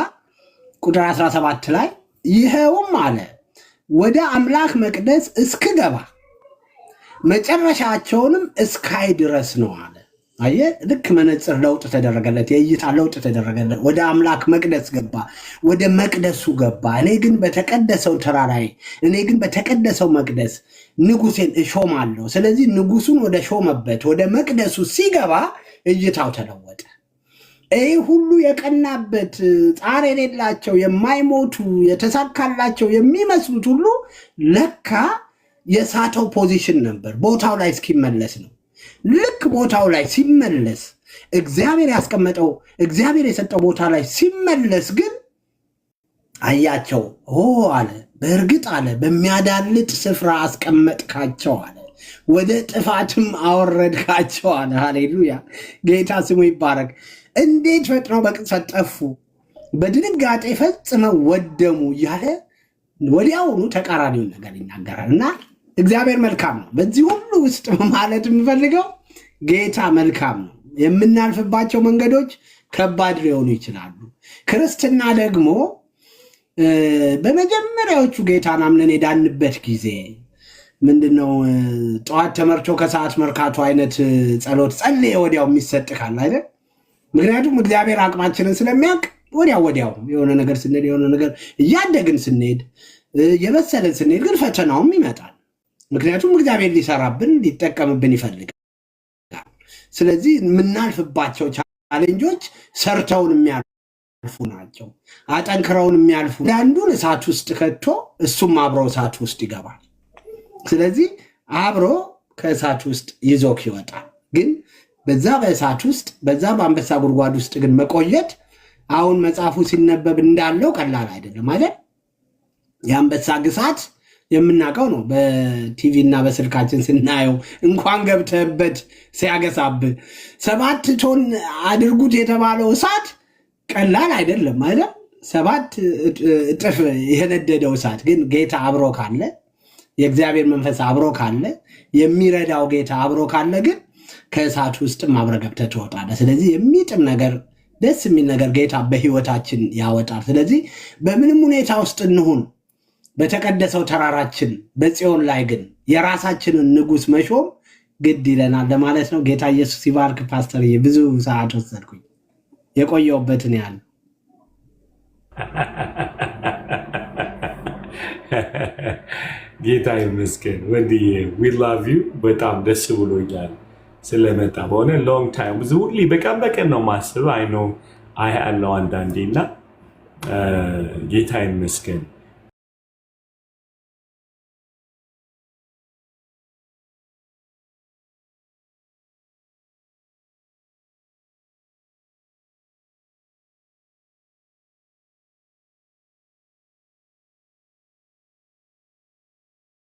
ቁጥር 17 ላይ ይኸውም አለ ወደ አምላክ መቅደስ እስክገባ መጨረሻቸውንም እስካይ ድረስ ነው አለ። አየህ፣ ልክ መነጽር ለውጥ ተደረገለት፣ የእይታ ለውጥ ተደረገለት። ወደ አምላክ መቅደስ ገባ፣ ወደ መቅደሱ ገባ። እኔ ግን በተቀደሰው ተራራዬ፣ እኔ ግን በተቀደሰው መቅደስ ንጉሴን እሾማለሁ። ስለዚህ ንጉሱን ወደ ሾመበት ወደ መቅደሱ ሲገባ እይታው ተለወጠ። ይህ ሁሉ የቀናበት ጣር የሌላቸው የማይሞቱ የተሳካላቸው የሚመስሉት ሁሉ ለካ የሳተው ፖዚሽን ነበር፣ ቦታው ላይ እስኪመለስ ነው። ልክ ቦታው ላይ ሲመለስ እግዚአብሔር ያስቀመጠው እግዚአብሔር የሰጠው ቦታ ላይ ሲመለስ ግን አያቸው። አለ በእርግጥ አለ በሚያዳልጥ ስፍራ አስቀመጥካቸው አለ፣ ወደ ጥፋትም አወረድካቸው አለ። ሃሌሉያ፣ ጌታ ስሙ ይባረክ። እንዴት ፈጥነው በቅጽበት ጠፉ፣ በድንጋጤ ፈጽመው ወደሙ እያለ ወዲያውኑ ተቃራኒውን ነገር ይናገራል። እና እግዚአብሔር መልካም ነው። በዚህ ሁሉ ውስጥ ማለት የምፈልገው ጌታ መልካም ነው። የምናልፍባቸው መንገዶች ከባድ ሊሆኑ ይችላሉ። ክርስትና ደግሞ በመጀመሪያዎቹ ጌታን አምነን የዳንበት ጊዜ ምንድነው ጠዋት ተመርቶ ከሰዓት መርካቶ አይነት ጸሎት ጸልየ ወዲያው የሚሰጥ ካለ አይደል? ምክንያቱም እግዚአብሔር አቅማችንን ስለሚያውቅ ወዲያው የሆነ ነገር ስንሄድ የሆነ ነገር እያደግን ስንሄድ የበሰለን ስንሄድ ግን ፈተናውም ይመጣል። ምክንያቱም እግዚአብሔር ሊሰራብን ሊጠቀምብን ይፈልጋል። ስለዚህ የምናልፍባቸው ቻሌንጆች ሰርተውን የሚያልፉ ናቸው፣ አጠንክረውን የሚያልፉ። አንዱን እሳት ውስጥ ከቶ እሱም አብሮ እሳት ውስጥ ይገባል። ስለዚህ አብሮ ከእሳት ውስጥ ይዞክ ይወጣል። ግን በዛ በእሳት ውስጥ በዛ በአንበሳ ጉድጓድ ውስጥ ግን መቆየት አሁን መጽሐፉ ሲነበብ እንዳለው ቀላል አይደለም ማለት። የአንበሳ ግሳት የምናውቀው ነው። በቲቪ እና በስልካችን ስናየው እንኳን ገብተህበት ሲያገሳብህ 7 ቶን አድርጉት የተባለው እሳት ቀላል አይደለም ማለት። 7 እጥፍ የነደደው እሳት ግን ጌታ አብሮ ካለ፣ የእግዚአብሔር መንፈስ አብሮ ካለ፣ የሚረዳው ጌታ አብሮ ካለ ግን ከእሳት ውስጥም አብረ ገብተህ ትወጣለህ። ስለዚህ የሚጥም ነገር፣ ደስ የሚል ነገር ጌታ በህይወታችን ያወጣል። ስለዚህ በምንም ሁኔታ ውስጥ እንሁን በተቀደሰው ተራራችን በጽዮን ላይ ግን የራሳችንን ንጉሥ መሾም ግድ ይለናል ለማለት ነው። ጌታ ኢየሱስ ይባርክ። ፓስተር ብዙ ሰዓት ወሰድኩኝ፣ የቆየውበትን ያህል ጌታ ይመስገን። ወንድዬ ዊ ላቭ ዩ። በጣም ደስ ብሎኛል ስለመጣ። በሆነ ሎንግ ታይም ብዙ ሁሌ በቀን ነው ማስብ አይ ነው አይ ያለው አንዳንዴ እና ጌታ ይመስገን።